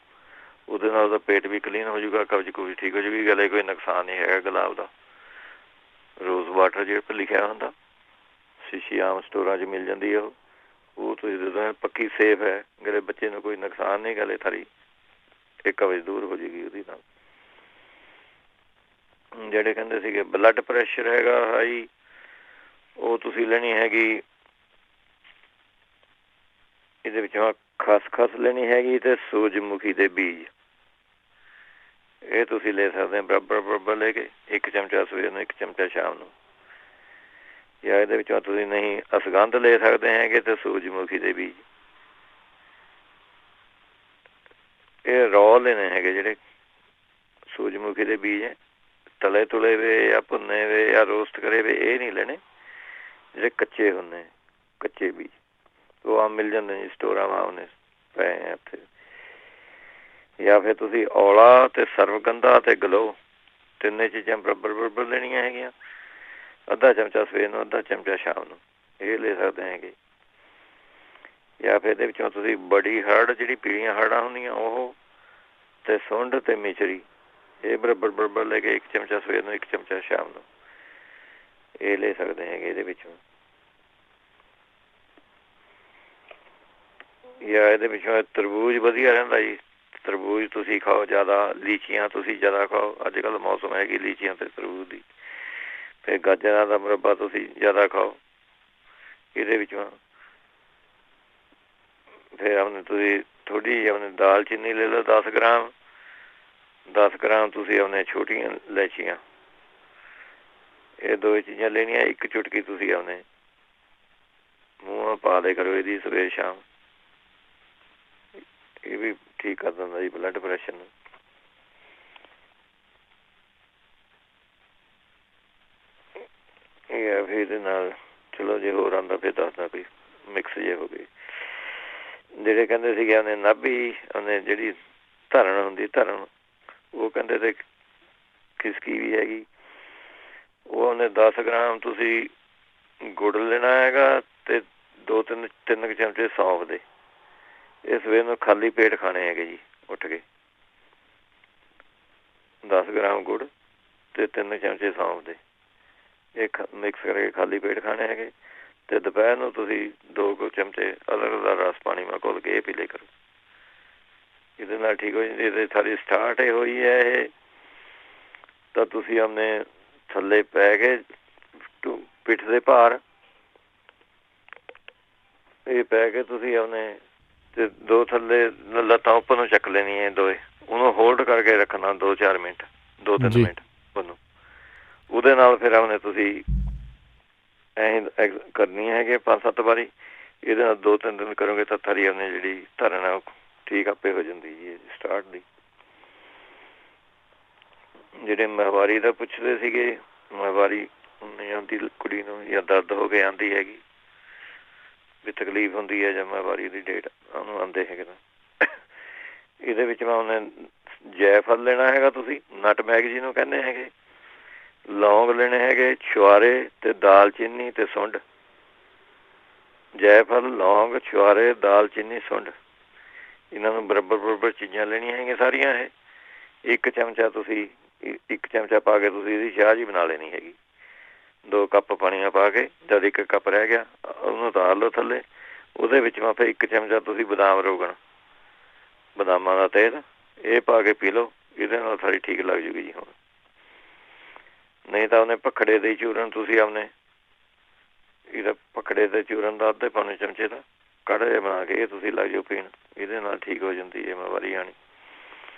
ਉਹਦੇ ਨਾਲ ਉਹਦਾ ਪੇਟ ਵੀ ਕਲੀਨ ਹੋ ਜਾਊਗਾ, ਕਬਜ਼ ਕੁਬਜ਼ ਠੀਕ ਹੋ ਜਾਊਗੀ, ਗਲੇ ਕੋਈ ਨੁਕਸਾਨ ਨਹੀਂ ਹੈਗਾ ਗੁਲਾਬ ਦਾ। ਰੋਜ਼ ਵਾਟਰ ਜਿਹੜੇ ਪਰ ਲਿਖਿਆ ਹੁੰਦਾ, ਸ਼ੀਸ਼ੀ ਆਮ ਸਟੋਰਾਂ 'ਚ ਮਿਲ ਜਾਂਦੀ ਹੈ, ਉਹ ਤੁਸੀਂ ਦੇ ਦਿਓ, ਪੱਕੀ ਸੇਫ ਹੈ, ਗਲੇ ਬੱਚੇ ਨੂੰ ਕੋਈ ਨੁਕਸਾਨ ਨਹੀਂ, ਗਲੇ ਥਰੀ ਇਹ ਕਬਜ਼ ਦੂਰ ਹੋ ਜਾਏਗੀ ਉਹਦੀ ਨਾਲ। ਜਿਹੜੇ ਕਹਿੰਦੇ ਸੀਗੇ ਬਲੱਡ ਪ੍ਰੈਸ਼ਰ ਹੈਗਾ ਹਾਈ, ਉਹ ਤੁਸੀਂ ਲੈਣੀ ਹੈਗੀ, ਇਹਦੇ ਵਿੱਚੋਂ ਖਸਖਸ ਲੈਣੀ ਹੈਗੀ ਅਤੇ ਸੂਰਜਮੁਖੀ ਦੇ ਬੀਜ, ਇਹ ਤੁਸੀਂ ਲੈ ਸਕਦੇ ਬਰਾਬਰ ਲੈ ਕੇ 1 ਚਮਚਾ ਸਵੇਰ ਨੂੰ, 1 ਚਮਚਾ ਸ਼ਾਮ ਨੂੰ। ਜਾਂ ਇਹਦੇ ਵਿੱਚੋਂ ਤੁਸੀਂ ਨਹੀਂ ਅਸਗੰਧ ਲੈ ਸਕਦੇ ਹੈਗੇ ਅਤੇ ਸੂਰਜਮੁਖੀ ਦੇ ਬੀਜ, ਇਹ ਰੌ ਲੈਣੇ ਹੈਗੇ। ਜਿਹੜੇ ਸੂਰਜਮੁਖੀ ਦੇ ਬੀਜ ਹੈ, ਤਲੇ ਤੁਲੇ ਵੇ ਜਾਂ ਭੁੰਨੇ ਵੇ ਜਾਂ ਰੋਸਟ ਕਰੇ ਵੇ, ਇਹ ਨਹੀਂ ਲੈਣੇ। ਜਿਹੜੇ ਕੱਚੇ ਹੁੰਦੇ, ਕੱਚੇ ਬੀਜ, ਉਹ ਆਮ ਮਿਲ ਜਾਂਦੇ ਜੀ ਸਟੋਰਾਂ ਆਮ ਨੇ ਪਏ ਇੱਥੇ। ਜਾਂ ਫਿਰ ਤੁਸੀਂ ਔਲਾ ਅਤੇ ਸਰਵਗੰਧਾ ਅਤੇ ਗਲੋ, 3 ਚੀਜ਼ਾਂ ਬਰਾਬਰ ਲੈਣੀਆਂ ਹੈਗੀਆਂ। ਅੱਧਾ ਚਮਚਾ ਸਵੇਰ ਨੂੰ, ਅੱਧਾ ਚਮਚਾ ਸ਼ਾਮ ਨੂੰ, ਇਹ ਲੈ ਸਕਦੇ ਹੈਗੇ। ਜਾਂ ਫਿਰ ਇਹਦੇ ਵਿੱਚੋਂ ਤੁਸੀਂ ਬੜੀ ਹਰੜ, ਜਿਹੜੀ ਪੀਲੀਆਂ ਹਰੜਾਂ ਹੁੰਦੀਆਂ ਉਹ, ਅਤੇ ਸੁੰਡ ਅਤੇ ਮਿਚਰੀ, ਇਹ ਬਰਾਬਰ ਲੈ ਕੇ 1 ਚਮਚਾ ਸਵੇਰ ਨੂੰ, 1 ਚਮਚਾ ਸ਼ਾਮ ਨੂੰ, ਇਹ ਲੈ ਸਕਦੇ ਹੈਗੇ ਇਹਦੇ ਵਿੱਚੋਂ। ਜਾਂ ਇਹਦੇ ਵਿੱਚੋਂ ਤਰਬੂਜ ਵਧੀਆ ਰਹਿੰਦਾ ਜੀ, ਤਰਬੂਜ ਤੁਸੀਂ ਖਾਓ ਜ਼ਿਆਦਾ। ਲੀਚੀਆਂ ਤੁਸੀਂ ਜ਼ਿਆਦਾ ਖਾਓ, ਅੱਜ ਕੱਲ੍ਹ ਮੌਸਮ ਹੈਗੀ ਲੀਚੀਆਂ ਅਤੇ ਤਰਬੂਜ ਦੀ। ਫਿਰ ਗਾਜਰਾਂ ਦਾ ਮੁਰੱਬਾ ਤੁਸੀਂ ਜ਼ਿਆਦਾ ਖਾਓ ਇਹਦੇ ਵਿੱਚੋਂ। ਫਿਰ ਆਪਣੇ ਤੁਸੀਂ ਥੋੜ੍ਹੀ ਜਿਹੀ ਆਪਣੇ ਦਾਲਚੀਨੀ ਲੈ ਲਓ 10 ਗ੍ਰਾਮ, 10 ਗ੍ਰਾਮ ਤੁਸੀਂ ਆਪਣੇ ਛੋਟੀਆਂ ਇਲਾਇਚੀਆਂ, ਇਹ 2 ਚੀਜ਼ਾਂ ਲੈਣੀਆਂ। 1 ਚੁਟਕੀ ਤੁਸੀਂ ਆਪਣੇ ਮੂੰਹ ਪਾ ਦੇ ਕਰੋ ਇਹਦੀ ਸਵੇਰ ਸ਼ਾਮ, ਇਹ ਵੀ ਠੀਕ ਕਰ ਦਿੰਦਾ ਜੀ ਬਲੱਡ ਪ੍ਰੈਸ਼ਰ ਨੂੰ। ਇਹ ਹੈ ਫਿਰ ਇਹਦੇ ਨਾਲ ਚਲੋ ਜੇ ਹੋਰ ਆਉਂਦਾ ਫਿਰ ਦੱਸਦਾ ਕੋਈ ਮਿਕਸ ਜੇ ਹੋ ਗਏ। ਜਿਹੜੇ ਕਹਿੰਦੇ ਸੀਗੇ ਉਹਨੇ ਨਾਭੀ, ਉਹਨੇ ਜਿਹੜੀ ਧਰਨ ਹੁੰਦੀ ਧਰਨ, ਉਹ ਕਹਿੰਦੇ ਤੇ ਖਿਸਕੀ ਵੀ ਹੈਗੀ, ਉਹ ਉਹਨੇ 10 ਗ੍ਰਾਮ ਤੁਸੀਂ ਗੁੜ ਲੈਣਾ ਹੈਗਾ ਅਤੇ 2-3 ਚਮਚੇ ਸੌਂਫ ਦੇ, ਇਹ ਸਵੇਰ ਨੂੰ ਖਾਲੀ ਪੇਟ ਖਾਣੇ ਹੈਗੇ ਜੀ। ਉੱਠ ਕੇ 10 ਗ੍ਰਾਮ ਗੁੜ ਅਤੇ 3 ਚਮਚੇ ਸੌਂਫ ਦੇ, ਇਹ ਮਿਕਸ ਕਰਕੇ ਖਾਲੀ ਪੇਟ ਖਾਣੇ ਹੈਗੇ। ਅਤੇ ਦੁਪਹਿਰ ਨੂੰ ਤੁਸੀਂ 2 ਚਮਚੇ ਅਦਰਕ ਦਾ ਰਸ ਪਾਣੀ ਨਾਲ ਘੁਲ ਕੇ ਇਹ ਪੀ ਲਿਆ ਕਰੋ, ਇਹਦੇ ਨਾਲ ਠੀਕ ਹੋ ਜਾਂਦੀ। ਇਹਦੇ ਸਾਡੀ ਸਟਾਰਟ ਇਹ ਹੋਈ ਹੈ ਇਹ, ਤਾਂ ਤੁਸੀਂ ਆਪਣੇ ਥੱਲੇ ਪੈ ਕੇ ਪਿੱਠ ਦੇ ਭਾਰ ਇਹ ਪੈ ਕੇ ਤੁਸੀਂ ਆਪਣੇ ਅਤੇ 2 ਥੱਲੇ ਲੱਤਾਂ ਉੱਪਰ ਨੂੰ ਚੱਕ ਲੈਣੀਆਂ ਦੋਏ, ਉਹਨੂੰ ਹੋਲਡ ਕਰਕੇ ਰੱਖਣਾ 2-4 ਮਿੰਟ, 2-3 ਮਿੰਟ ਉਹਨੂੰ। ਉਹਦੇ ਨਾਲ ਫਿਰ ਆਪਣੇ ਤੁਸੀਂ ਐਂ ਕਰਨੀ ਹੈਗੇ 5-7 ਵਾਰੀ। ਇਹਦੇ ਨਾਲ 2-3 ਦਿਨ ਕਰੋਗੇ ਤਾਂ ਥਰੀ ਆਪਣੇ ਜਿਹੜੀ ਧਰਨ ਹੈ ਉਹ ਠੀਕ ਆਪੇ ਹੋ ਜਾਂਦੀ ਜੀ ਸਟਾਰਟ ਦੀ। ਜਿਹੜੇ ਮਹਿਵਾਰੀ ਦਾ ਪੁੱਛਦੇ ਸੀਗੇ, ਮਹਿਵਾਰੀ ਨਹੀਂ ਆਉਂਦੀ ਕੁੜੀ ਨੂੰ ਜਾਂ ਦਰਦ ਹੋ ਕੇ ਆਉਂਦੀ ਹੈਗੀ, ਵੀ ਤਕਲੀਫ ਹੁੰਦੀ ਹੈ ਜਾਂ ਮਹਿਵਾਰੀ ਦੀ ਡੇਟ ਉਹਨੂੰ ਆਉਂਦੇ ਹੈਗੇ ਨਾ, ਇਹਦੇ ਵਿੱਚ ਮੈਂ ਉਹਨੇ ਜੈਫਲ ਲੈਣਾ ਹੈਗਾ ਤੁਸੀਂ, ਨਟਮੈਗ ਜਿਹਨੂੰ ਕਹਿੰਦੇ ਹੈਗੇ, ਲੌਂਗ ਲੈਣੇ ਹੈਗੇ, ਛੁਆਰੇ ਅਤੇ ਦਾਲਚੀਨੀ ਅਤੇ ਸੁੰਡ, ਜਾਇਫਲ, ਲੌਂਗ, ਛੁਹਾਰੇ, ਦਾਲਚੀਨੀ, ਸੁੰਡ, ਇਹਨਾਂ ਨੂੰ ਬਰਾਬਰ ਚੀਜ਼ਾਂ ਲੈਣੀਆਂ ਹੈਗੀਆਂ ਸਾਰੀਆਂ। ਇਹ 1 ਚਮਚਾ ਤੁਸੀਂ 1 ਚਮਚਾ ਪਾ ਕੇ ਤੁਸੀਂ ਇਹਦੀ ਚਾਹ ਜੀ ਬਣਾ ਲੈਣੀ ਹੈਗੀ। 2 ਕੱਪ ਪਾਣੀਆਂ ਪਾ ਕੇ, ਜਦ 1 ਕੱਪ ਰਹਿ ਗਿਆ ਉਹਨੂੰ ਉਤਾਰ ਲਓ ਥੱਲੇ। ਉਹਦੇ ਵਿੱਚ ਮੈਂ ਫਿਰ 1 ਚਮਚਾ ਤੁਸੀਂ ਬਦਾਮ ਰੋਗਣ, ਬਦਾਮਾਂ ਦਾ ਤੇਲ, ਇਹ ਪਾ ਕੇ ਪੀ ਲਓ। ਇਹਦੇ ਨਾਲ ਸਾਰੀ ਠੀਕ ਲੱਗ ਜੂਗੀ ਜੀ। ਹੁਣ ਨਹੀਂ ਤਾਂ ਉਹਨੇ ਭਖੜੇ ਦੇ ਚੂਰਨ ਤੁਸੀਂ ਆਪਣੇ ਇਹਦਾ ਭਖੜੇ ਦੇ ਚੂਰਨ ਦਾ ਅੱਧੇ ਪੌਣੇ ਚਮਚੇ ਦਾ ਕਾੜਾ ਜਿਹਾ ਬਣਾ ਕੇ ਇਹ ਤੁਸੀਂ ਲੱਗ ਜਾਓ ਪੀਣ। ਇਹਦੇ ਨਾਲ ਠੀਕ ਹੋ ਜਾਂਦੀ ਹੈ ਵਾਰੀ ਆਣੀ।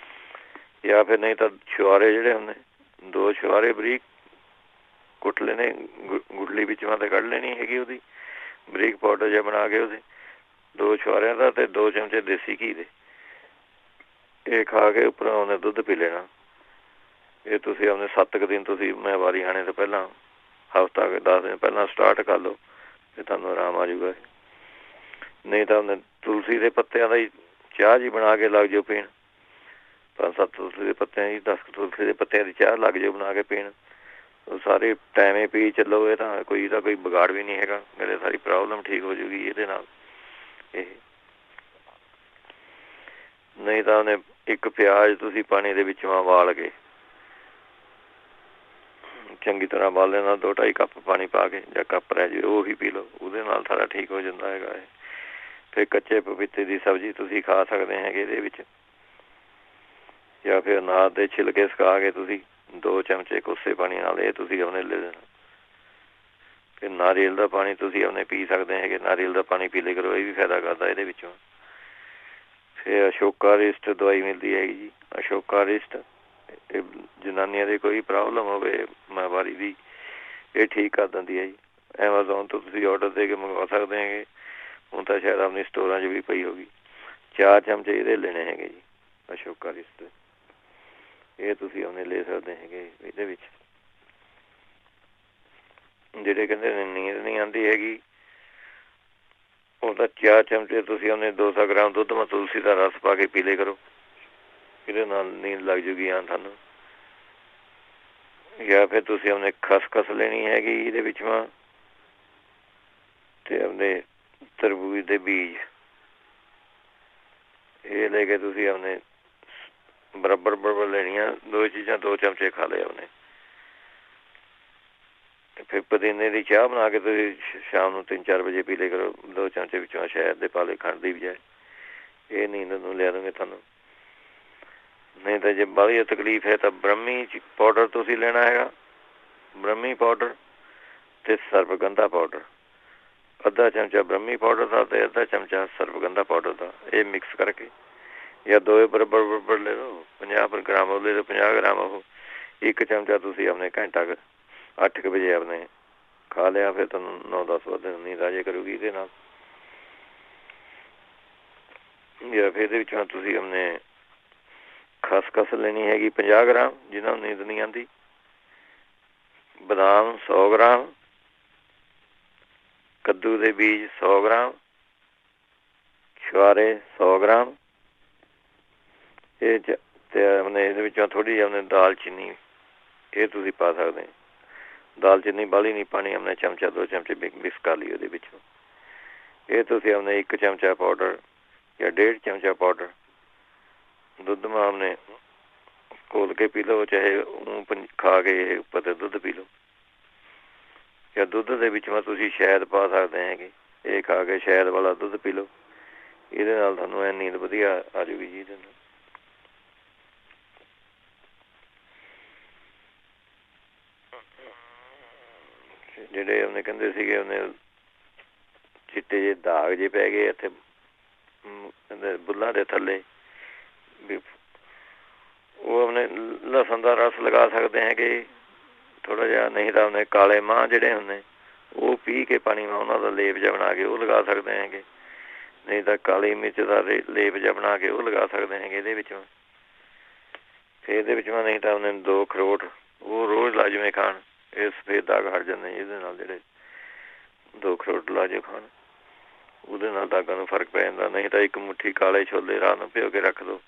ਜਾਂ ਫਿਰ ਨਹੀਂ ਤਾਂ ਛੁਹਾਰੇ ਜਿਹੜੇ ਹੁੰਦੇ, 2 ਛੁਹਾਰੇ ਬਰੀਕ ਕੁੱਟ ਲੈਣੇ, ਗੁਟਲੀ ਵਿੱਚ ਤੇ ਕੱਢ ਲੈਣੀ ਹੈਗੀ ਉਹਦੀ, ਬਰੀਕ ਪਾਊਡਰ ਜਿਹਾ ਬਣਾ ਕੇ ਉਹਦੇ 2 ਛੁਹਾਰਿਆਂ ਦਾ ਅਤੇ 2 ਚਮਚੇ ਦੇਸੀ ਘੀ ਦੇ, ਇਹ ਖਾ ਕੇ ਉੱਪਰੋਂ ਉਹਨੇ ਦੁੱਧ ਪੀ ਲੈਣਾ। ਇਹ ਤੁਸੀਂ ਆਪਣੇ 7 ਕੁ ਦਿਨ ਤੁਸੀਂ ਵਾਰੀ ਆਣੇ ਤੋਂ ਪਹਿਲਾਂ, ਹਫ਼ਤਾ 10 ਦਿਨ ਪਹਿਲਾਂ ਸਟਾਰਟ ਕਰ ਲਓ ਅਤੇ ਤੁਹਾਨੂੰ ਆਰਾਮ ਆ ਜਾਊਗਾ। ਨਹੀਂ ਤਾਂ ਉਹਨੇ ਤੁਲਸੀ ਦੇ ਪੱਤਿਆਂ ਦਾ ਹੀ ਚਾਹ ਜੀ ਬਣਾ ਕੇ ਲੱਗ ਜਾਓ ਪੀਣ। 5-7 ਤੁਲਸੀ ਦੇ ਪੱਤਿਆਂ ਦੀ, 10 ਤੁਲਸੀ ਦੇ ਪੱਤਿਆਂ ਦੀ ਚਾਹ ਲੱਗ ਜਾਓ ਬਣਾ ਕੇ ਪੀਣ। ਉਹ ਸਾਰੇ ਟਾਈਮੇ ਪੀ ਚੱਲੋ। ਇਹ ਤਾਂ ਕੋਈ ਇਹਦਾ ਕੋਈ ਵਿਗਾੜ ਵੀ ਨਹੀਂ ਹੈਗਾ। ਮੇਰੇ ਸਾਰੀ ਪ੍ਰੋਬਲਮ ਠੀਕ ਹੋ ਜੂਗੀ ਇਹਦੇ ਨਾਲ। ਇਹ ਨਹੀਂ ਤਾਂ ਉਹਨੇ 1 ਪਿਆਜ਼ ਤੁਸੀਂ ਪਾਣੀ ਦੇ ਵਿੱਚੋਂ ਉਬਾਲ ਕੇ ਚੰਗੀ ਤਰ੍ਹਾਂ ਉਬਾਲ ਲੈਣਾ, 2-2.5 ਕੱਪ ਪਾਣੀ ਪਾ ਕੇ, ਜਾਂ ਕੱਪ ਰਹਿ ਜਾਵੇ ਉਹੀ ਪੀ ਲਓ। ਉਹਦੇ ਨਾਲ ਸਾਰਾ ਠੀਕ ਹੋ ਜਾਂਦਾ ਹੈਗਾ। ਇਹ ਫਿਰ ਕੱਚੇ ਪਪੀਤੇ ਦੀ ਸਬਜ਼ੀ ਤੁਸੀਂ ਖਾ ਸਕਦੇ ਹੈਗੇ ਇਹਦੇ ਵਿੱਚ। ਜਾਂ ਫਿਰ ਅਨਾਰ ਦੇ ਛਿਲਕੇ ਸੁਕਾ ਕੇ ਤੁਸੀਂ 2 ਚਮਚੇ ਕੋਸੇ ਪਾਣੀ ਨਾਲ ਇਹ ਤੁਸੀਂ ਆਪਣੇ ਲੈ ਲੈਣਾ। ਫਿਰ ਨਾਰੀਅਲ ਦਾ ਪਾਣੀ ਤੁਸੀਂ ਆਪਣੇ ਪੀ ਸਕਦੇ ਹੈਗੇ। ਨਾਰੀਅਲ ਦਾ ਪਾਣੀ ਪੀ ਲਿਆ ਕਰੋ, ਇਹ ਵੀ ਫਾਇਦਾ ਕਰਦਾ ਇਹਦੇ ਵਿੱਚੋਂ। ਫਿਰ ਅਸ਼ੋਕਾ ਰਿਸਟ ਦਵਾਈ ਮਿਲਦੀ ਹੈਗੀ ਜੀ। ਅਸ਼ੋਕਾ ਰਿਸਟ, ਇਹ ਜਨਾਨੀਆਂ ਦੀ ਕੋਈ ਪ੍ਰੋਬਲਮ ਹੋਵੇ ਮਾਹਵਾਰੀ ਦੀ, ਇਹ ਠੀਕ ਕਰ ਦਿੰਦੀ ਹੈ ਜੀ। ਐਮਾਜ਼ੋਨ ਤੋਂ ਤੁਸੀਂ ਔਡਰ ਦੇ ਕੇ ਮੰਗਵਾ ਸਕਦੇ ਹੈਗੇ। ਹੁਣ ਤਾਂ ਸ਼ਾਇਦ ਆਪਣੀ ਸਟੋਰਾਂ 'ਚ ਵੀ ਪਈ ਹੋਗੀ। 4 ਚਮਚੇ ਇਹਦੇ ਲੈਣੇ ਹੈਗੇ ਜੀ, ਅਸ਼ੋਕਾ ਰਿਸਟ। ਇਹ ਤੁਸੀਂ ਉਹਨੇ ਲੈ ਸਕਦੇ ਹੈਗੇ। ਇਹਦੇ ਵਿੱਚ ਜਿਹੜੇ ਕਹਿੰਦੇ ਨੇ ਨੀਂਦ ਨਹੀਂ ਆਉਂਦੀ ਹੈਗੀ, ਉਹਦਾ 4 ਚਮਚੇ ਤੁਸੀਂ ਉਹਨੇ 200 ਗ੍ਰਾਮ ਦੁੱਧ ਮੈਂ ਤੁਲਸੀ ਦਾ ਰਸ ਪਾ ਕੇ ਪੀ ਲਿਆ ਕਰੋ। ਇਹਦੇ ਨਾਲ ਨੀਂਦ ਲੱਗ ਜੂਗੀ ਹਾਂ ਤੁਹਾਨੂੰ। ਜਾਂ ਫਿਰ ਤੁਸੀਂ ਆਪਣੇ ਖਸਖਸ ਲੈਣੀ ਹੈਗੀ ਇਹਦੇ ਵਿੱਚ ਵਾ, ਤੇ ਆਪਣੇ ਤਰਬੂਜ ਦੇ ਬੀਜ ਇਹ ਲੈ ਕੇ ਤੁਸੀਂ ਆਪਣੇ ਬਰਾਬਰ ਲੈਣੀਆਂ। 2 ਚੀਜ਼ਾਂ 2 ਚਮਚੇ ਖਾ ਲਏ ਆਪਣੇ। ਫਿਰ ਪੁਦੀਨੇ ਦੀ ਚਾਹ ਬਣਾ ਕੇ ਤੁਸੀਂ ਸ਼ਾਮ ਨੂੰ 3-4 ਵਜੇ ਪੀ ਲਿਆ ਕਰੋ। 2 ਚਮਚੇ ਵਿੱਚੋਂ ਸ਼ਹਿਦ ਦੇ ਪਾ ਲਏ, ਖੰਡ ਦੀ ਬਜਾਏ। ਇਹ ਨੀਂਦ ਨੂੰ ਲਿਆ ਦੋਗੇ ਤੁਹਾਨੂੰ। ਨਹੀਂ ਤਾਂ ਜੇ ਬਾਹਲੀ ਤਕਲੀਫ ਹੈ ਤਾਂ ਬ੍ਰਹਮੀ ਪਾਊਡਰ ਤੁਸੀਂ ਲੈਣਾ ਹੈਗਾ। ਬ੍ਰਹਮੀ ਪਾਊਡਰ ਅਤੇ ਸਰਬਗੰਧਾ ਪਾਊਡਰ, ਅੱਧਾ ਚਮਚਾ ਬ੍ਰਹਮੀ ਪਾਊਡਰ ਦਾ ਅਤੇ ਅੱਧਾ ਚਮਚਾ ਸਰਬਗੰਧਾ ਪਾਊਡਰ ਦਾ, ਇਹ ਮਿਕਸ ਕਰਕੇ ਜਾਂ ਦੋਵੇਂ ਬਰਾਬਰ ਲੈ ਲਓ। 50 ਗ੍ਰਾਮ ਉਹ ਲੈ ਲਓ, 50 ਗ੍ਰਾਮ ਉਹ। 1 ਚਮਚਾ ਤੁਸੀਂ ਆਪਣੇ ਘੰਟਾ 8 ਕੁ ਵਜੇ ਆਪਣੇ ਖਾ ਲਿਆ। ਫਿਰ ਤੁਹਾਨੂੰ 9-10 ਵਜੇ ਨੀਂਦ ਆ ਜਾਇਆ ਕਰੂਗੀ ਇਹਦੇ ਨਾਲ। ਜਾਂ ਫਿਰ ਇਹਦੇ ਵਿੱਚੋਂ ਤੁਸੀਂ ਆਪਣੇ ਖਸਖਸ ਲੈਣੀ ਹੈਗੀ 50 ਗ੍ਰਾਮ, ਜਿਹਨਾਂ ਨੂੰ ਨੀਂਦ ਨਹੀਂ ਆਉਂਦੀ। ਬਦਾਮ 100 ਗ੍ਰਾਮ, ਕੱਦੂ ਦੇ ਬੀਜ 100 ਗ੍ਰਾਮ, ਛੁਹਾਰੇ 100 ਗ੍ਰਾਮ। ਇਹ ਤੇ ਆਪਣੇ ਇਹਦੇ ਵਿੱਚੋਂ ਥੋੜ੍ਹੀ ਜਿਹੀ ਆਪਣੇ ਦਾਲਚੀਨੀ ਇਹ ਤੁਸੀਂ ਪਾ ਸਕਦੇ। ਦਾਲਚੀਨੀ ਬਾਹਲੀ ਨਹੀਂ ਪਾਣੀ, ਆਪਣੇ ਚਮਚਾ 2 ਚਮਚੇ ਮਿਕਸ ਕਰ ਲਈ ਉਹਦੇ ਵਿੱਚੋਂ। ਇਹ ਤੁਸੀਂ ਆਪਣੇ 1 ਚਮਚਾ ਪਾਊਡਰ ਜਾਂ 1.5 ਚਮਚਾ ਪਾਊਡਰ ਦੁੱਧ ਮਾ ਆਪਣੇ ਘੋਲ ਕੇ ਪੀ ਲਓ। ਚਾਹੇ ਖਾ ਕੇ ਉੱਪਰ ਤੇ ਦੁੱਧ ਪੀ ਲਓ। ਜਾਂ ਦੁੱਧ ਦੇ ਵਿੱਚ ਮੈਂ ਤੁਸੀਂ ਸ਼ਹਿਦ ਪਾ ਸਕਦੇ ਹੈਗੇ। ਇਹ ਖਾ ਕੇ ਸ਼ਹਿਦ ਵਾਲਾ ਦੁੱਧ ਪੀ ਲਓ। ਇਹਦੇ ਨਾਲ ਤੁਹਾਨੂੰ ਐ ਨੀਂਦ ਵਧੀਆ ਆ ਜੂਗੀ ਜੀ। ਇਹਦੇ ਨਾਲ ਜਿਹੜੇ ਉਹਨੇ ਕਹਿੰਦੇ ਸੀਗੇ ਉਹਨੇ ਚਿੱਟੇ ਜਿਹੇ ਦਾਗ ਜਿਹੇ ਪੈ ਗਏ ਇੱਥੇ ਕਹਿੰਦੇ ਬੁੱਲਾਂ ਦੇ ਥੱਲੇ, ਵੀ ਉਹ ਆਪਣੇ ਲਸਣ ਦਾ ਰਸ ਲਗਾ ਸਕਦੇ ਹੈਗੇ ਥੋੜ੍ਹਾ ਜਿਹਾ। ਨਹੀਂ ਤਾਂ ਉਹਨੇ ਕਾਲੇ ਮਾਂਹ ਜਿਹੜੇ ਹੁੰਦੇ ਉਹ ਪੀ ਕੇ ਪਾਣੀ ਮਾ ਉਹਨਾਂ ਦਾ ਲੇਪ ਜਿਹਾ ਬਣਾ ਕੇ ਉਹ ਲਗਾ ਸਕਦੇ ਹੈਗੇ। ਨਹੀਂ ਤਾਂ ਕਾਲੀ ਮਿਰਚ ਦਾ ਲੇਪ ਜਿਹਾ ਬਣਾ ਕੇ ਉਹ ਲਗਾ ਸਕਦੇ ਹੈਗੇ ਇਹਦੇ ਵਿੱਚੋਂ। ਫਿਰ ਇਹਦੇ ਵਿੱਚੋਂ ਨਹੀਂ ਤਾਂ ਉਹਨੇ 2 ਅਖਰੋਟ ਉਹ ਰੋਜ਼ ਲਾਜ਼ਮੀ ਖਾਣ। ਇਹ ਸਫੇਦ ਦਾਗ ਹਟ ਜਾਂਦੇ ਇਹਦੇ ਨਾਲ। ਜਿਹੜੇ 2 ਅਖਰੋਟ ਲਾਜ਼ਮੀ ਖਾਣ, ਉਹਦੇ ਨਾਲ ਦਾਗਾਂ ਨੂੰ ਫਰਕ ਪੈ ਜਾਂਦਾ। ਨਹੀਂ ਤਾਂ 1 ਮੁੱਠੀ ਕਾਲੇ ਛੋਲੇ ਰਾਤ ਨੂੰ ਭਿਓ ਕੇ ਰੱਖ ਦਿਓ,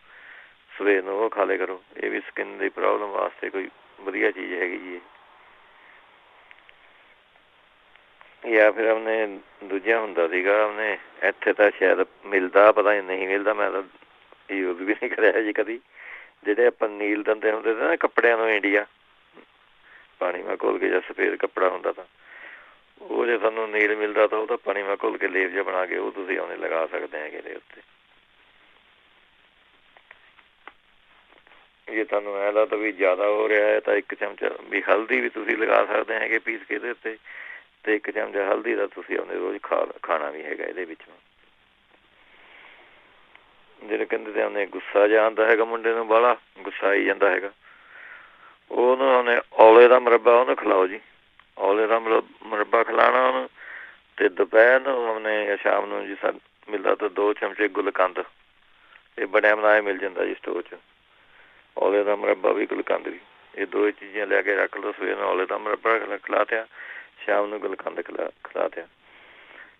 ਸਵੇਰ ਨੂੰ ਉਹ ਖਾ ਲਿਆ ਕਰੋ। ਇਹ ਵੀ ਸਕਿਨ ਦੀ ਪ੍ਰੋਬਲਮ ਵਾਸਤੇ ਕੋਈ ਵਧੀਆ ਚੀਜ਼ ਹੈਗੀ ਜੀ। ਜਾਂ ਫਿਰ ਆਪਣੇ ਦੂਜਾ ਹੁੰਦਾ ਸੀਗਾ ਆਪਣੇ ਇੱਥੇ ਤਾਂ ਸ਼ਾਇਦ ਮਿਲਦਾ, ਪਤਾ ਨਹੀਂ ਮਿਲਦਾ, ਮੈਂ ਤਾਂ ਯੂਜ਼ ਵੀ ਨਹੀਂ ਕਰਿਆ ਜੀ ਕਦੀ। ਜਿਹੜੇ ਆਪਾਂ ਨੀਲ ਦਿੰਦੇ ਹੁੰਦੇ ਸੀ ਨਾ ਕੱਪੜਿਆਂ ਨੂੰ ਇੰਡੀਆ, ਪਾਣੀ ਮੈਂ ਘੋਲ ਕੇ ਜਾਂ ਸਫੇਦ ਕੱਪੜਾ ਹੁੰਦਾ ਤਾਂ ਉਹ ਜੇ ਤੁਹਾਨੂੰ ਨੀਲ ਮਿਲਦਾ ਤਾਂ ਉਹਦਾ ਪਾਣੀ ਮੈਂ ਘੋਲ ਕੇ ਲੇਪ ਜਿਹਾ ਬਣਾ ਕੇ ਉਹ ਤੁਸੀਂ ਆਪਣੇ ਲਗਾ ਸਕਦੇ ਹੈਗੇ ਇਹਦੇ ਉੱਤੇ। ਜੇ ਤੁਹਾਨੂੰ ਐਂ ਲੱਗਦਾ ਵੀ ਜ਼ਿਆਦਾ ਹੋ ਰਿਹਾ ਹੈ ਤਾਂ 1 ਚਮਚਾ ਵੀ ਹਲਦੀ ਵੀ ਤੁਸੀਂ ਲਗਾ ਸਕਦੇ ਹੈਗੇ ਪੀਸ ਕੇ ਇਹਦੇ ਉੱਤੇ, ਤੇ 1 ਚਮਚਾ ਹਲਦੀ ਦਾ ਤੁਸੀਂ ਆਪਣੇ ਰੋਜ਼ ਖਾਣਾ ਵੀ ਹੈਗਾ ਇਹਦੇ ਵਿੱਚ। ਜਿਹੜੇ ਕਹਿੰਦੇ ਤੇ ਉਹਨੇ ਗੁੱਸਾ ਜਿਹਾ ਆਉਂਦਾ ਹੈਗਾ ਮੁੰਡੇ ਨੂੰ, ਬਾਹਲਾ ਗੁੱਸਾ ਆਈ ਜਾਂਦਾ ਹੈਗਾ, ਉਹਨੂੰ ਉਹਨੇ ਔਲੇ ਦਾ ਮੁਰੱਬਾ ਉਹਨੂੰ ਖਿਲਾਓ ਜੀ। ਔਲੇ ਦਾ ਮੁਰੱਬਾ ਖਿਲਾਉਣਾ ਉਹਨੂੰ, ਤੇ ਦੁਪਹਿਰ ਨੂੰ ਉਹਨੇ ਸ਼ਾਮ ਨੂੰ ਜੀ ਮਿਲਦਾ ਤਾਂ 2 ਚਮਚੇ ਗੁਲਕੰਦ, ਇਹ ਬਣਿਆ ਬਣਾਇਆ ਮਿਲ ਜਾਂਦਾ ਜੀ ਸਟੋਰ 'ਚ। ਔਲੇ ਦਾ ਮੁਰੱਬਾ ਵੀ ਗੁਲਕੰਦ ਵੀ, ਇਹ 2 ਚੀਜ਼ਾਂ ਲਿਆ ਕੇ ਰੱਖ ਲਓ। ਸਵੇਰ ਨੂੰ ਔਲੇ ਦਾ ਮੁਰੱਬਾ ਖਿਲਾ ਤਿਆ, ਸ਼ਾਮ ਨੂੰ ਗੁਲਕੰਦ ਖਿਲਾ ਤਿਆ,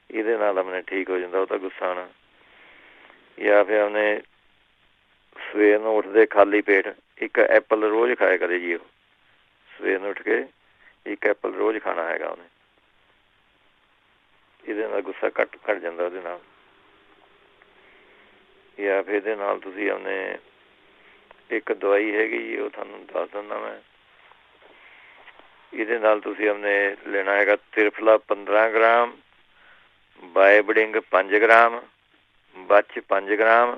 ਇਹਦੇ ਨਾਲ ਆਪਣੇ ਠੀਕ ਹੋ ਜਾਂਦਾ ਉਹਦਾ ਗੁੱਸਾ ਆਉਣਾ। ਜਾਂ ਫਿਰ ਉਹਨੇ ਸਵੇਰ ਨੂੰ ਉੱਠਦੇ ਖਾਲੀ ਪੇਟ 1 ਐਪਲ ਰੋਜ਼ ਖਾਇਆ ਕਰੇ ਜੀ। ਉਹ ਸਵੇਰ ਨੂੰ ਉੱਠ ਕੇ 1 ਐਪਲ ਰੋਜ਼ ਖਾਣਾ ਹੈਗਾ ਉਹਨੇ, ਇਹਦੇ ਨਾਲ ਗੁੱਸਾ ਘੱਟ ਜਾਂਦਾ ਉਹਦੇ ਨਾਲ। ਜਾਂ ਫਿਰ ਇਹਦੇ ਨਾਲ ਤੁਸੀਂ ਆਪਣੇ 1 ਦਵਾਈ ਹੈਗੀ ਜੀ, ਉਹ ਤੁਹਾਨੂੰ ਦੱਸ ਦਿੰਦਾ ਮੈਂ। ਇਹਦੇ ਨਾਲ ਤੁਸੀਂ ਆਪਣੇ ਲੈਣਾ ਹੈਗਾ ਤ੍ਰਿਫਲਾ 15 ਗ੍ਰਾਮ, ਬਾਇਬਡਿੰਗ 5 ਗ੍ਰਾਮ, ਬੱਚ 5 ਗ੍ਰਾਮ,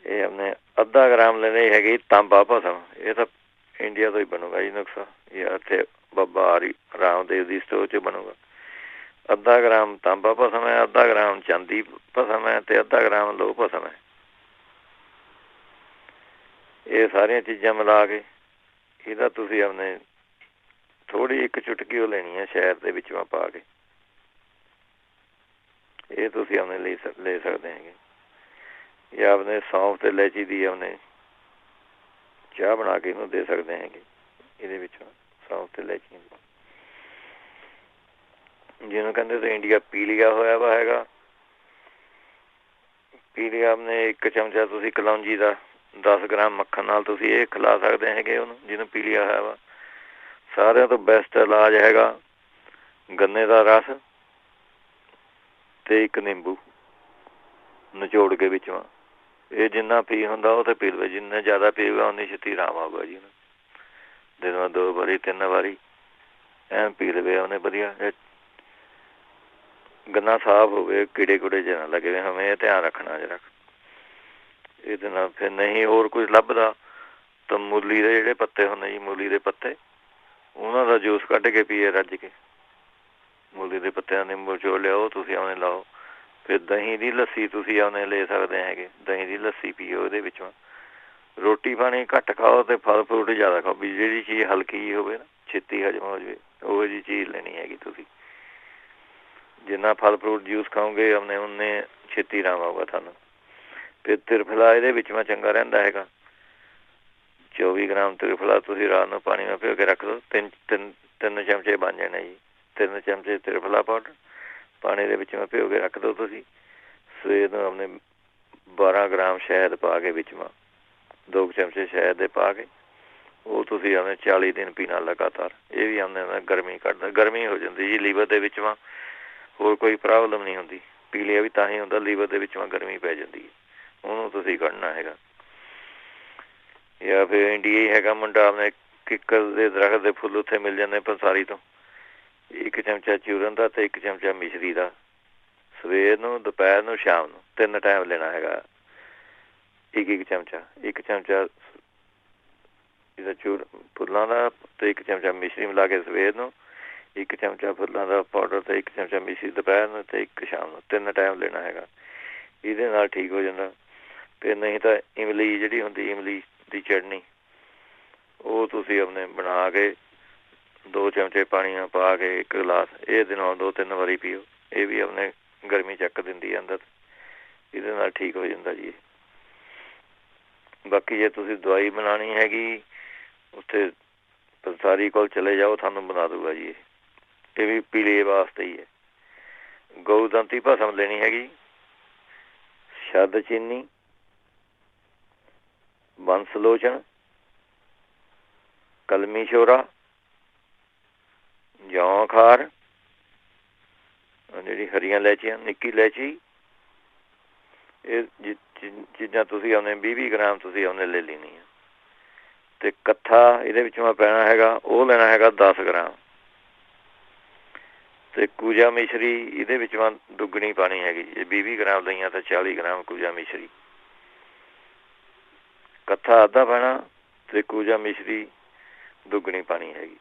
ਇਹ ਆਪਣੇ ਅੱਧਾ ਗ੍ਰਾਮ ਲੈਣੇ ਹੈਗੀ ਤਾਂਬਾ ਭਸਮ। ਇਹ ਤਾਂ ਇੰਡੀਆ ਤੋਂ ਹੀ ਬਣੂਗਾ ਜੀ ਨੁਕਸਾ, ਜਾਂ ਇੱਥੇ ਬਾਬਾ ਹਰੀ ਰਾਮਦੇਵ ਦੀ ਸਟੋਰ 'ਚ ਬਣੂਗਾ। ਅੱਧਾ ਗ੍ਰਾਮ ਤਾਂਬਾ ਭਸਮ ਹੈ, ਅੱਧਾ ਗ੍ਰਾਮ ਚਾਂਦੀ ਭਸਮ ਹੈ, ਤੇ ਅੱਧਾ ਗ੍ਰਾਮ ਲੋਹ ਭਸਮ ਹੈ। ਇਹ ਸਾਰੀਆਂ ਚੀਜ਼ਾਂ ਮਿਲਾ ਕੇ ਇਹਦਾ ਤੁਸੀਂ ਆਪਣੇ ਥੋੜ੍ਹੀ 1 ਚੁਟਕੀ ਉਹ ਲੈਣੀ ਹੈ ਸ਼ਹਿਦ ਦੇ ਵਿੱਚੋਂ ਪਾ ਕੇ, ਇਹ ਤੁਸੀਂ ਆਪਣੇ ਲੈ ਸਕਦੇ ਹੈਗੇ। ਜਾਂ ਆਪਣੇ ਸੌਂਫ ਤੇ ਇਲਾਇਚੀ ਦੀ ਆਪਣੇ ਚਾਹ ਬਣਾ ਕੇ ਇਹਨੂੰ ਦੇ ਸਕਦੇ ਹੈਗੇ, ਇਹਦੇ ਵਿੱਚੋਂ ਸੌਂਫ ਤੇ ਇਲਾਇਚੀ। ਜਿਹਨੂੰ ਕਹਿੰਦੇ ਤੇ ਇੰਡੀਆ ਪੀਲੀਆ ਹੋਇਆ ਵਾ ਹੈਗਾ, ਪੀਲੀਆ ਆਪਣੇ 1 ਚਮਚਾ ਤੁਸੀਂ ਕਲੌਂਜੀ ਦਾ 10 ਗ੍ਰਾਮ ਮੱਖਣ ਨਾਲ ਤੁਸੀਂ ਇਹ ਖਿਲਾ ਸਕਦੇ ਹੈਗੇ ਉਹਨੂੰ, ਜਿਹਨੂੰ ਪੀਲੀਆ ਹੋਇਆ ਵਾ। ਸਾਰਿਆਂ ਤੋਂ ਬੈਸਟ ਇਲਾਜ ਹੈਗਾ ਗੰਨੇ ਦਾ ਰਸ ਤੇ 1 ਨਿੰਬੂ ਨਿਚੋੜ ਕੇ ਵਿੱਚੋਂ, ਇਹ ਜਿੰਨਾ ਪੀ ਹੁੰਦਾ ਉਹ ਤੇ ਪੀ ਲਵੇ, ਜਿੰਨਾ ਜ਼ਿਆਦਾ ਪੀਊਗਾ ਉਨੀ ਛੇਤੀ ਆਰਾਮ ਆਊਗਾ ਜੀ। ਦਿਨ ਬਾਅਦ 2 ਵਾਰੀ 3 ਵਾਰੀ ਐਂ ਪੀ ਲਵੇ ਉਹਨੇ ਵਧੀਆ, ਗੰਨਾ ਸਾਫ਼ ਹੋਵੇ, ਕੀੜੇ ਕੂੜੇ ਜਿਹੇ ਨਾ ਲੱਗੇ ਹਮੇ, ਇਹ ਧਿਆਨ ਰੱਖਣਾ ਜਰਾ। ਇਹਦੇ ਨਾਲ ਫਿਰ ਨਹੀਂ ਹੋਰ ਕੁਝ ਲੱਭਦਾ ਤਾਂ ਮੂਲੀ ਦੇ ਜਿਹੜੇ ਪੱਤੇ ਹੁੰਦੇ ਜੀ, ਮੂਲੀ ਦੇ ਪੱਤੇ, ਉਹਨਾਂ ਦਾ ਜੂਸ ਕੱਢ ਕੇ ਪੀਏ ਰੱਜ ਕੇ। ਮੂਲੀ ਦੇ ਪੱਤਿਆਂ ਦਾ ਨਿੰਬੂ ਚੋੜ ਲਿਆ, ਉਹ ਤੁਸੀਂ ਆਪਣੇ ਲਾਓ। ਫਿਰ ਦਹੀਂ ਦੀ ਲੱਸੀ ਤੁਸੀਂ ਆਪਣੇ ਲੈ ਸਕਦੇ ਹੈਗੇ, ਦਹੀਂ ਦੀ ਲੱਸੀ ਪੀਓ ਉਹਦੇ ਵਿੱਚੋਂ। ਰੋਟੀ ਪਾਣੀ ਘੱਟ ਖਾਓ ਤੇ ਫਲ ਫਰੂਟ ਜ਼ਿਆਦਾ ਖਾਓ, ਵੀ ਜਿਹੜੀ ਚੀਜ਼ ਹਲਕੀ ਜਿਹੀ ਹੋਵੇ ਨਾ, ਛੇਤੀ ਹਜਮ ਹੋ ਜਾਵੇ, ਉਹੋ ਜਿਹੀ ਚੀਜ਼ ਲੈਣੀ ਹੈਗੀ ਤੁਸੀਂ। ਜਿੰਨਾ ਫਲ ਫਰੂਟ ਜੂਸ ਖਾਓਗੇ ਆਪਣੇ ਉਨੇ ਛੇਤੀ ਆਰਾਮ ਆਊਗਾ ਤੁਹਾਨੂੰ। ਫਿਰ ਤ੍ਰਿਫਲਾ ਇਹਦੇ ਵਿੱਚ ਮੈਂ ਚੰਗਾ ਰਹਿੰਦਾ ਹੈਗਾ, 24 ਗ੍ਰਾਮ ਤ੍ਰਿਫਲਾ ਤੁਸੀਂ ਰਾਤ ਨੂੰ ਪਾਣੀ ਨਾਲ ਭਿਓ ਕੇ ਰੱਖ ਲਓ, 3 ਚਮਚੇ ਬਣ ਜਾਣੇ ਜੀ। 3 ਚਮਚੇ ਤ੍ਰਿਫਲਾ ਪਾਊਡਰ ਪਾਣੀ ਦੇ ਵਿੱਚ ਮੈਂ ਭਿਓ ਕੇ ਰੱਖ ਦਿਓ ਤੁਸੀਂ। ਸਵੇਰ ਨੂੰ ਆਪਣੇ 12 ਗ੍ਰਾਮ ਸ਼ਹਿਦ ਪਾ ਕੇ ਵਿੱਚ 2 ਚਮਚੇ ਸ਼ਹਿਦ ਦੇ ਪਾ ਕੇ ਉਹ ਤੁਸੀਂ ਆਪਣੇ 40 ਦਿਨ ਪੀਣਾ ਲਗਾਤਾਰ। ਇਹ ਵੀ ਆਪਣੇ ਗਰਮੀ ਕੱਢਦਾ, ਗਰਮੀ ਹੋ ਜਾਂਦੀ ਜੀ ਲੀਵਰ ਦੇ ਵਿੱਚ। ਹੋਰ ਕੋਈ ਪ੍ਰੋਬਲਮ ਨਹੀਂ ਹੁੰਦੀ, ਪੀਲੀਆ ਵੀ ਤਾਂ ਹੀ ਹੁੰਦਾ ਲੀਵਰ ਦੇ ਵਿੱਚੋਂ ਗਰਮੀ ਪੈ ਜਾਂਦੀ ਹੈ, ਉਹਨੂੰ ਤੁਸੀਂ ਕੱਢਣਾ ਹੈਗਾ। ਜਾਂ ਫਿਰ ਇੰਡੀਆ ਹੀ ਹੈਗਾ ਮੁੰਡਾ, ਆਪਣੇ ਕਿੱਕਰ ਦੇ ਦਰਖਤ ਦੇ ਫੁੱਲ ਉੱਥੇ ਮਿਲ ਜਾਂਦੇ ਪੰਸਾਰੀ ਤੋਂ, 1 ਚਮਚਾ ਚੂਰਨ ਦਾ ਤੇ 1 ਚਮਚਾ ਮਿਸ਼ਰੀ ਦਾ, ਸਵੇਰ ਨੂੰ ਦੁਪਹਿਰ ਨੂੰ ਸ਼ਾਮ ਨੂੰ 3 ਟਾਈਮ ਲੈਣਾ ਹੈਗਾ। 1 ਚਮਚਾ, 1 ਚਮਚਾ ਇਹਦਾ ਫੁੱਲਾਂ ਦਾ ਤੇ 1 ਚਮਚਾ ਮਿਸ਼ਰੀ ਮਿਲਾ ਕੇ ਸਵੇਰ ਨੂੰ, 1 ਚਮਚਾ ਫੁੱਲਾਂ ਦਾ ਪਾਊਡਰ ਤੇ 1 ਚਮਚਾ ਮਿਸ਼ਰੀ ਦੁਪਹਿਰ ਨੂੰ ਤੇ 1 ਸ਼ਾਮ ਨੂੰ, 3 ਟਾਈਮ ਲੈਣਾ ਹੈਗਾ। ਇਹਦੇ ਨਾਲ ਠੀਕ ਹੋ ਜਾਂਦਾ। ਫਿਰ ਨਹੀਂ ਤਾਂ ਇਮਲੀ ਜਿਹੜੀ ਹੁੰਦੀ, ਇਮਲੀ ਦੀ ਚਟਨੀ, ਉਹ ਤੁਸੀਂ ਆਪਣੇ ਬਣਾ ਕੇ 2 ਚਮਚੇ ਪਾਣੀ ਨਾਲ ਪਾ ਕੇ 1 ਗਲਾਸ, ਇਹ ਦਿਨੋਂ 2-3 ਵਾਰੀ ਪੀਓ। ਇਹ ਵੀ ਆਪਣੇ ਗਰਮੀ ਚੱਕ ਦਿੰਦੀ ਹੈ ਅੰਦਰ, ਇਹਦੇ ਨਾਲ ਠੀਕ ਹੋ ਜਾਂਦਾ ਜੀ। ਬਾਕੀ ਜੇ ਤੁਸੀਂ ਦਵਾਈ ਬਣਾਉਣੀ ਹੈਗੀ ਉੱਥੇ ਪੰਸਾਰੀ ਕੋਲ ਚਲੇ ਜਾਓ, ਤੁਹਾਨੂੰ ਬਣਾ ਦੂਗਾ ਜੀ। ਇਹ ਵੀ ਪੀਲੀਏ ਵਾਸਤੇ ਹੀ ਹੈ। ਗਊ ਦੰਤੀ ਭਸਮ ਲੈਣੀ ਹੈਗੀ, ਸ਼ੱਦ ਚੀਨੀ, ਬੰਸ ਲੋਚਨ, ਕਲਮੀ ਸ਼ੋਰਾ, ਜੌਂ ਖਾਰ, ਜਿਹੜੀ ਹਰੀਆਂ ਇਲਾਇਚੀਆਂ, ਨਿੱਕੀ ਇਲਾਇਚੀ, ਇਹ ਚੀਜ਼ਾਂ ਤੁਸੀਂ ਆਪਣੇ 20 ਗ੍ਰਾਮ ਤੁਸੀਂ ਆਪਣੇ ਲੈ ਲੈਣੀਆਂ। ਅਤੇ ਕੱਥਾ ਇਹਦੇ ਵਿੱਚ ਮੈਂ ਪੈਣਾ ਹੈਗਾ, ਉਹ ਲੈਣਾ ਹੈਗਾ 10 ਗ੍ਰਾਮ। ਅਤੇ ਕੂਜਾ ਮਿਸ਼ਰੀ ਇਹਦੇ ਵਿੱਚ ਮੈਂ ਦੁੱਗਣੀ ਪਾਣੀ ਹੈਗੀ, ਜੇ 20 ਗ੍ਰਾਮ ਲਈਆਂ ਤਾਂ 40 ਗ੍ਰਾਮ ਕੂਜਾ ਮਿਸ਼ਰੀ। ਕੱਥਾ ਅੱਧਾ ਪੈਣਾ ਅਤੇ ਕੂਜਾ ਮਿਸ਼ਰੀ ਦੁੱਗਣੀ ਪਾਣੀ ਹੈਗੀ।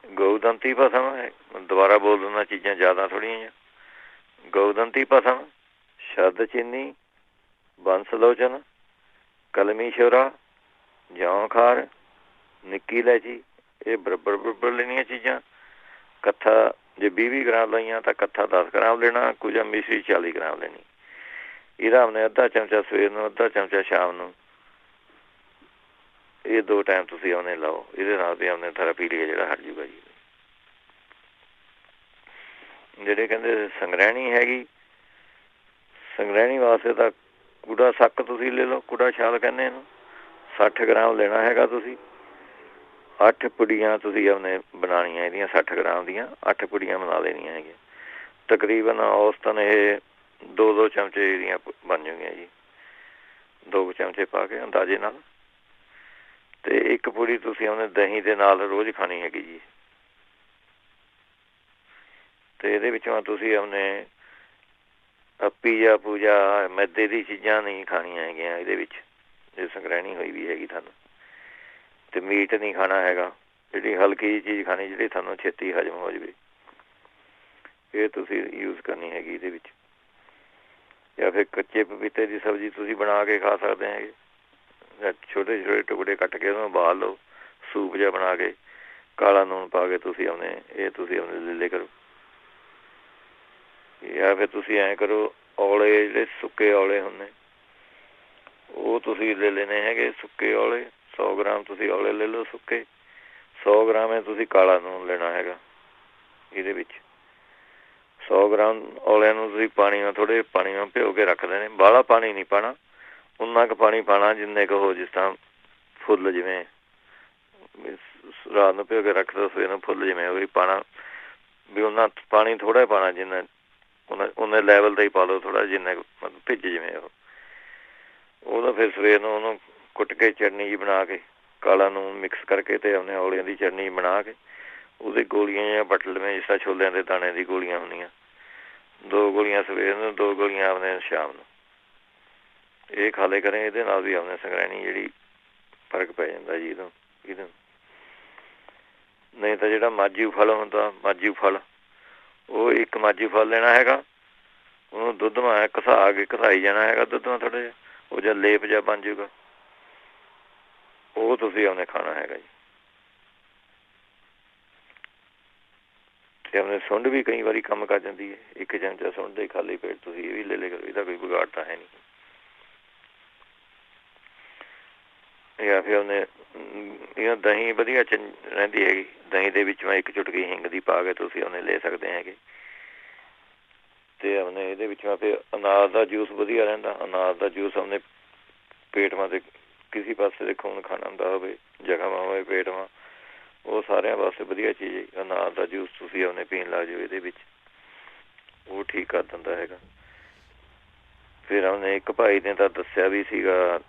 ਗਊਦੰਤੀ ਭਸਮ, ਦੁਬਾਰਾ ਬੋਲ ਦਿੰਦਾ, ਚੀਜ਼ਾਂ ਜ਼ਿਆਦਾ ਥੋੜ੍ਹੀਆਂ ਜਿਹੀਆਂ। ਗਊਦੰਤੀ ਭਸਮ, ਸ਼ਰਦ ਚੀਨੀ, ਬੰਸਲੋਚਨ, ਕਲਮੀ ਸ਼ੋਰਾ, ਜੌਂ ਖਾਰ, ਨਿੱਕੀ ਇਲਾਇਚੀ, ਇਹ ਬਰਾਬਰ ਲੈਣੀਆਂ ਚੀਜ਼ਾਂ। ਕੱਥਾ ਜੇ 20 ਗ੍ਰਾਮ ਲਈਆਂ ਤਾਂ ਕੱਥਾ 10 ਗ੍ਰਾਮ ਲੈਣਾ, ਕੂਜਾ ਮਿਸ਼ਰੀ 40 ਗ੍ਰਾਮ ਲੈਣੀ। ਇਹਦਾ ਆਪਣੇ ਅੱਧਾ ਚਮਚਾ ਸਵੇਰ ਨੂੰ, ਅੱਧਾ ਚਮਚਾ ਸ਼ਾਮ ਨੂੰ, ਇਹ 2 ਟਾਈਮ ਤੁਸੀਂ ਆਪਣੇ ਲਾਓ। ਇਹਦੇ ਨਾਲ ਵੀ ਆਪਣੇ ਥੈਰੇਪੀਲੀਆ ਜਿਹੜਾ ਹਟ ਜੂਗਾ ਜੀ। ਜਿਹੜੇ ਕਹਿੰਦੇ ਸੰਗ੍ਰਹਿਣੀ ਹੈਗੀ, ਸੰਗ੍ਰਹਿਣੀ ਵਾਸਤੇ ਤਾਂ ਕੂੜਾ ਸੱਕ ਤੁਸੀਂ ਲੈ ਲਓ, ਕੂੜਾ ਛਾਲ ਕਹਿੰਦੇ ਇਹਨੂੰ, 60 ਗ੍ਰਾਮ ਲੈਣਾ ਹੈਗਾ ਤੁਸੀਂ। 8 ਪੁੜੀਆਂ ਤੁਸੀਂ ਆਪਣੇ ਬਣਾਉਣੀਆਂ ਇਹਦੀਆਂ, 60 ਗ੍ਰਾਮ ਦੀਆਂ 8 ਪੁੜੀਆਂ ਬਣਾ ਲੈਣੀਆਂ ਹੈਗੀਆਂ। ਤਕਰੀਬਨ ਔਸਤਨ ਇਹ 2 ਚਮਚੇ ਇਹਦੀਆਂ ਬਣ ਜਾਣਗੀਆਂ ਜੀ, 2 ਚਮਚੇ ਪਾ ਕੇ ਅੰਦਾਜ਼ੇ ਨਾਲ। ਅਤੇ 1 ਪੁੜੀ ਤੁਸੀਂ ਆਪਣੇ ਦਹੀਂ ਦੇ ਨਾਲ ਰੋਜ਼ ਖਾਣੀ ਹੈਗੀ ਜੀ। ਅਤੇ ਇਹਦੇ ਵਿੱਚੋਂ ਤੁਸੀਂ ਆਪਣੇ ਪੀਜ਼ਾ ਪੂਜਾ ਮੈਦੇ ਦੀ ਚੀਜ਼ਾਂ ਨਹੀਂ ਖਾਣੀਆਂ ਹੈਗੀਆਂ ਇਹਦੇ ਵਿੱਚ, ਜੇ ਸੰਗ੍ਰਹਿਣੀ ਹੋਈ ਵੀ ਹੈਗੀ ਤੁਹਾਨੂੰ। ਅਤੇ ਮੀਟ ਨਹੀਂ ਖਾਣਾ ਹੈਗਾ, ਜਿਹੜੀ ਹਲਕੀ ਜਿਹੀ ਚੀਜ਼ ਖਾਣੀ, ਜਿਹੜੀ ਤੁਹਾਨੂੰ ਛੇਤੀ ਹਜ਼ਮ ਹੋ ਜਾਵੇ, ਇਹ ਤੁਸੀਂ ਯੂਜ਼ ਕਰਨੀ ਹੈਗੀ ਇਹਦੇ ਵਿੱਚ। ਜਾਂ ਫਿਰ ਕੱਚੇ ਪਪੀਤੇ ਦੀ ਸਬਜ਼ੀ ਤੁਸੀਂ ਬਣਾ ਕੇ ਖਾ ਸਕਦੇ ਹੈਗੇ, ਛੋਟੇ ਛੋਟੇ ਟੁਕੜੇ ਕੱਟ ਕੇ ਉਹਨੂੰ ਉਬਾਲ ਲਓ, ਸੂਪ ਜਿਹਾ ਬਣਾ ਕੇ ਕਾਲਾ ਲੂਣ ਪਾ ਕੇ ਤੁਸੀਂ ਇਹ ਤੁਸੀਂ ਆਪਣੇ ਲੈ ਕਰੋ। ਜਾਂ ਫਿਰ ਤੁਸੀਂ ਐਂ ਕਰੋ, ਔਲੇ ਜਿਹੜੇ ਸੁੱਕੇ ਔਲੇ ਹੁੰਦੇ ਉਹ ਤੁਸੀਂ ਲੈ ਲੈਣੇ ਹੈਗੇ, ਸੁੱਕੇ ਔਲੇ 100 ਗ੍ਰਾਮ ਤੁਸੀਂ ਔਲੇ ਲੈ ਲਓ ਸੁੱਕੇ। 100 ਗ੍ਰਾਮ ਹੈ ਤੁਸੀਂ ਕਾਲਾ ਲੂਣ ਲੈਣਾ ਹੈਗਾ ਇਹਦੇ ਵਿੱਚ। 100 ਗ੍ਰਾਮ ਔਲਿਆਂ ਨੂੰ ਤੁਸੀਂ ਪਾਣੀ ਨਾਲ, ਥੋੜ੍ਹੇ ਪਾਣੀ ਨਾਲ ਭਿਓ ਕੇ ਰੱਖ ਦੇਣੇ। ਬਾਹਲਾ ਪਾਣੀ ਨਹੀਂ ਪਾਉਣਾ, ਉਨਾ ਕੁ ਪਾਣੀ ਪਾਉਣਾ ਜਿੰਨੇ ਕੁ ਉਹ, ਜਿਸ ਤਰ੍ਹਾਂ ਫੁੱਲ, ਜਿਵੇਂ ਰਾਤ ਨੂੰ ਭਿਓ ਕੇ ਰੱਖ ਦਿਓ, ਸਵੇਰ ਨੂੰ ਫੁੱਲ ਜਿਵੇਂ ਉਹ ਵੀ ਪਾਉਣਾ ਵੀ। ਉਹਨਾਂ ਪਾਣੀ ਥੋੜ੍ਹਾ ਪਾਉਣਾ, ਜਿੰਨਾ ਉਹਨੇ ਲੈਵਲ ਦਾ ਹੀ ਪਾ ਲਓ ਥੋੜ੍ਹਾ, ਜਿੰਨਾ ਮਤਲਬ ਭਿੱਜ ਜਿਵੇਂ ਉਹਦਾ। ਫਿਰ ਸਵੇਰ ਨੂੰ ਉਹਨੂੰ ਕੁੱਟ ਕੇ ਚਟਨੀ ਜਿਹੀ ਬਣਾ ਕੇ, ਕਾਲਾ ਨੂਣ ਮਿਕਸ ਕਰਕੇ ਅਤੇ ਆਪਣੇ ਔਲਿਆਂ ਦੀ ਚਟਨੀ ਬਣਾ ਕੇ ਉਹਦੇ ਗੋਲੀਆਂ ਜਾਂ ਵੱਟ ਲਵੇਂ, ਜਿਸ ਤਰ੍ਹਾਂ ਛੋਲਿਆਂ ਦੇ ਦਾਣੇ ਦੀ ਗੋਲੀਆਂ ਹੁੰਦੀਆਂ। 2 ਗੋਲੀਆਂ ਸਵੇਰ ਨੂੰ, 2 ਗੋਲੀਆਂ ਆਪਣੇ ਸ਼ਾਮ ਨੂੰ, ਇਹ ਖਾ ਲਿਆ ਕਰੇ। ਇਹਦੇ ਨਾਲ ਵੀ ਆਪਣੇ ਸੰਗ੍ਰਹਿਣੀ ਜਿਹੜੀ ਫਰਕ ਪੈ ਜਾਂਦਾ ਜੀ ਇਹਦੇ। ਨਹੀਂ ਤਾਂ ਜਿਹੜਾ ਮਾਜੂ ਫਲ ਹੁੰਦਾ, ਮਾਜੂ ਫਲ, ਉਹ 1 ਮਾਜੂ ਫਲ ਲੈਣਾ ਹੈਗਾ, ਉਹਨੂੰ ਦੁੱਧ ਮਾ ਘਸਾ ਕੇ ਘਸਾਈ ਜਾਣਾ ਹੈਗਾ ਦੁੱਧ ਨਾਲ ਥੋੜ੍ਹਾ ਜਿਹਾ, ਉਹ ਜਿਹਾ ਲੇਪ ਜਿਹਾ ਬਣ ਜਾਊਗਾ, ਉਹ ਤੁਸੀਂ ਉਹਨੇ ਖਾਣਾ ਹੈਗਾ ਜੀ। ਅਤੇ ਆਪਣੇ ਸੁੰਡ ਵੀ ਕਈ ਵਾਰੀ ਕੰਮ ਕਰ ਜਾਂਦੀ ਹੈ, 1 ਚਮਚਾ ਸੁੰਡ ਦੇ ਖਾਲੀ ਪੇਟ ਤੁਸੀਂ ਇਹ ਵੀ ਲੈ ਲਿਆ ਕਰੋ, ਇਹਦਾ ਕੋਈ ਵਿਗਾੜ ਤਾਂ ਹੈ ਨਹੀਂ। ਜਾਂ ਫਿਰ ਉਹਨੇ ਇਹ ਦਹੀਂ ਵਧੀਆ ਰਹਿੰਦੀ ਹੈਗੀ, ਦਹੀਂ ਦੇ ਵਿੱਚ ਮੈਂ 1 ਚੁਟਕੀ ਹਿੰਗ ਦੀ ਪਾ ਕੇ ਤੁਸੀਂ ਉਹਨੇ ਲੈ ਸਕਦੇ ਹੈਗੇ। ਅਤੇ ਆਪਣੇ ਇਹਦੇ ਵਿੱਚ ਮੈਂ ਫਿਰ ਅਨਾਰ ਦਾ ਜੂਸ ਵਧੀਆ ਰਹਿੰਦਾ। ਅਨਾਰ ਦਾ ਜੂਸ ਆਪਣੇ ਪੇਟ ਮਾ ਦੇ ਕਿਸੇ ਪਾਸੇ ਦੇ ਖੂਨ ਖਾਣਾ ਹੁੰਦਾ ਹੋਵੇ, ਜ਼ਖਮ ਹੋਵੇ ਪੇਟ ਮਾ, ਉਹ ਸਾਰਿਆਂ ਵਾਸਤੇ ਵਧੀਆ ਚੀਜ਼ ਹੈ। ਅਨਾਰ ਦਾ ਜੂਸ ਤੁਸੀਂ ਆਪਣੇ ਪੀਣ ਲੱਗ ਜਾਓ ਇਹਦੇ ਵਿੱਚ, ਉਹ ਠੀਕ ਕਰ ਦਿੰਦਾ ਹੈਗਾ। ਫਿਰ ਉਹਨੇ 1 ਭਾਈ ਨੇ ਤਾਂ ਦੱਸਿਆ ਵੀ ਸੀਗਾ,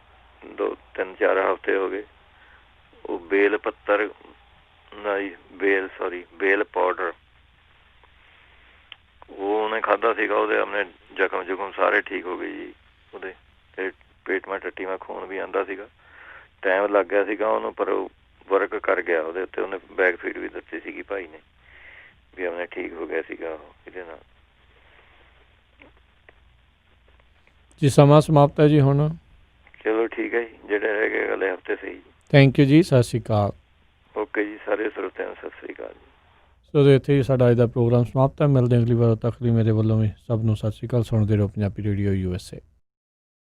2-3-4 ਹਫ਼ਤੇ ਹੋ ਗਏ, ਉਹ ਬੇਲ ਪੱਤਰ ਬੇਲ ਪਾਊਡਰ, ਉਹ ਉਹਨੇ ਖਾਧਾ ਸੀਗਾ, ਉਹਦੇ ਆਪਣੇ ਜ਼ਖਮ ਜ਼ੁਖਮ ਸਾਰੇ ਠੀਕ ਹੋ ਗਏ ਜੀ ਉਹਦੇ। ਅਤੇ ਪੇਟ ਮਾ ਟੱਟੀ ਮਾ ਖੂਨ ਵੀ ਆਉਂਦਾ ਸੀਗਾ, ਟਾਈਮ ਲੱਗ ਗਿਆ ਸੀਗਾ ਉਹਨੂੰ, ਪਰ ਉਹ ਵਰਕ ਕਰ ਗਿਆ ਉਹਦੇ ਉੱਤੇ। ਉਹਨੇ ਬੈਕ ਫੀਡ ਵੀ ਦਿੱਤੀ ਸੀਗੀ ਭਾਈ ਨੇ, ਵੀ ਆਪਣੇ ਠੀਕ ਹੋ ਗਿਆ ਸੀਗਾ ਉਹ ਇਹਦੇ ਨਾਲ ਜੀ। ਸਮਾਂ ਸਮਾਪਤ ਹੈ ਜੀ ਹੁਣ। ਚਲੋ ਠੀਕ ਹੈ ਜੀ, ਜਿਹੜੇ ਹੈਗੇ ਅਗਲੇ ਹਫ਼ਤੇ ਸਹੀ ਜੀ। ਥੈਂਕ ਯੂ ਜੀ, ਸਤਿ ਸ਼੍ਰੀ ਅਕਾਲ। ਓਕੇ ਜੀ, ਸਾਰੇ ਸਰੋਤਿਆਂ ਨੂੰ ਸਤਿ ਸ਼੍ਰੀ ਅਕਾਲ ਜੀ। ਸੋ ਇੱਥੇ ਹੀ ਸਾਡਾ ਅੱਜ ਦਾ ਪ੍ਰੋਗਰਾਮ ਸਮਾਪਤ ਹੈ। ਮਿਲਦੇ ਅਗਲੀ ਵਾਰ ਤੱਕ ਲਈ ਮੇਰੇ ਵੱਲੋਂ ਵੀ ਸਭ ਨੂੰ ਸਤਿ ਸ਼੍ਰੀ ਅਕਾਲ। ਸੁਣਦੇ ਰਹੋ ਪੰਜਾਬੀ ਰੇਡੀਓ USA।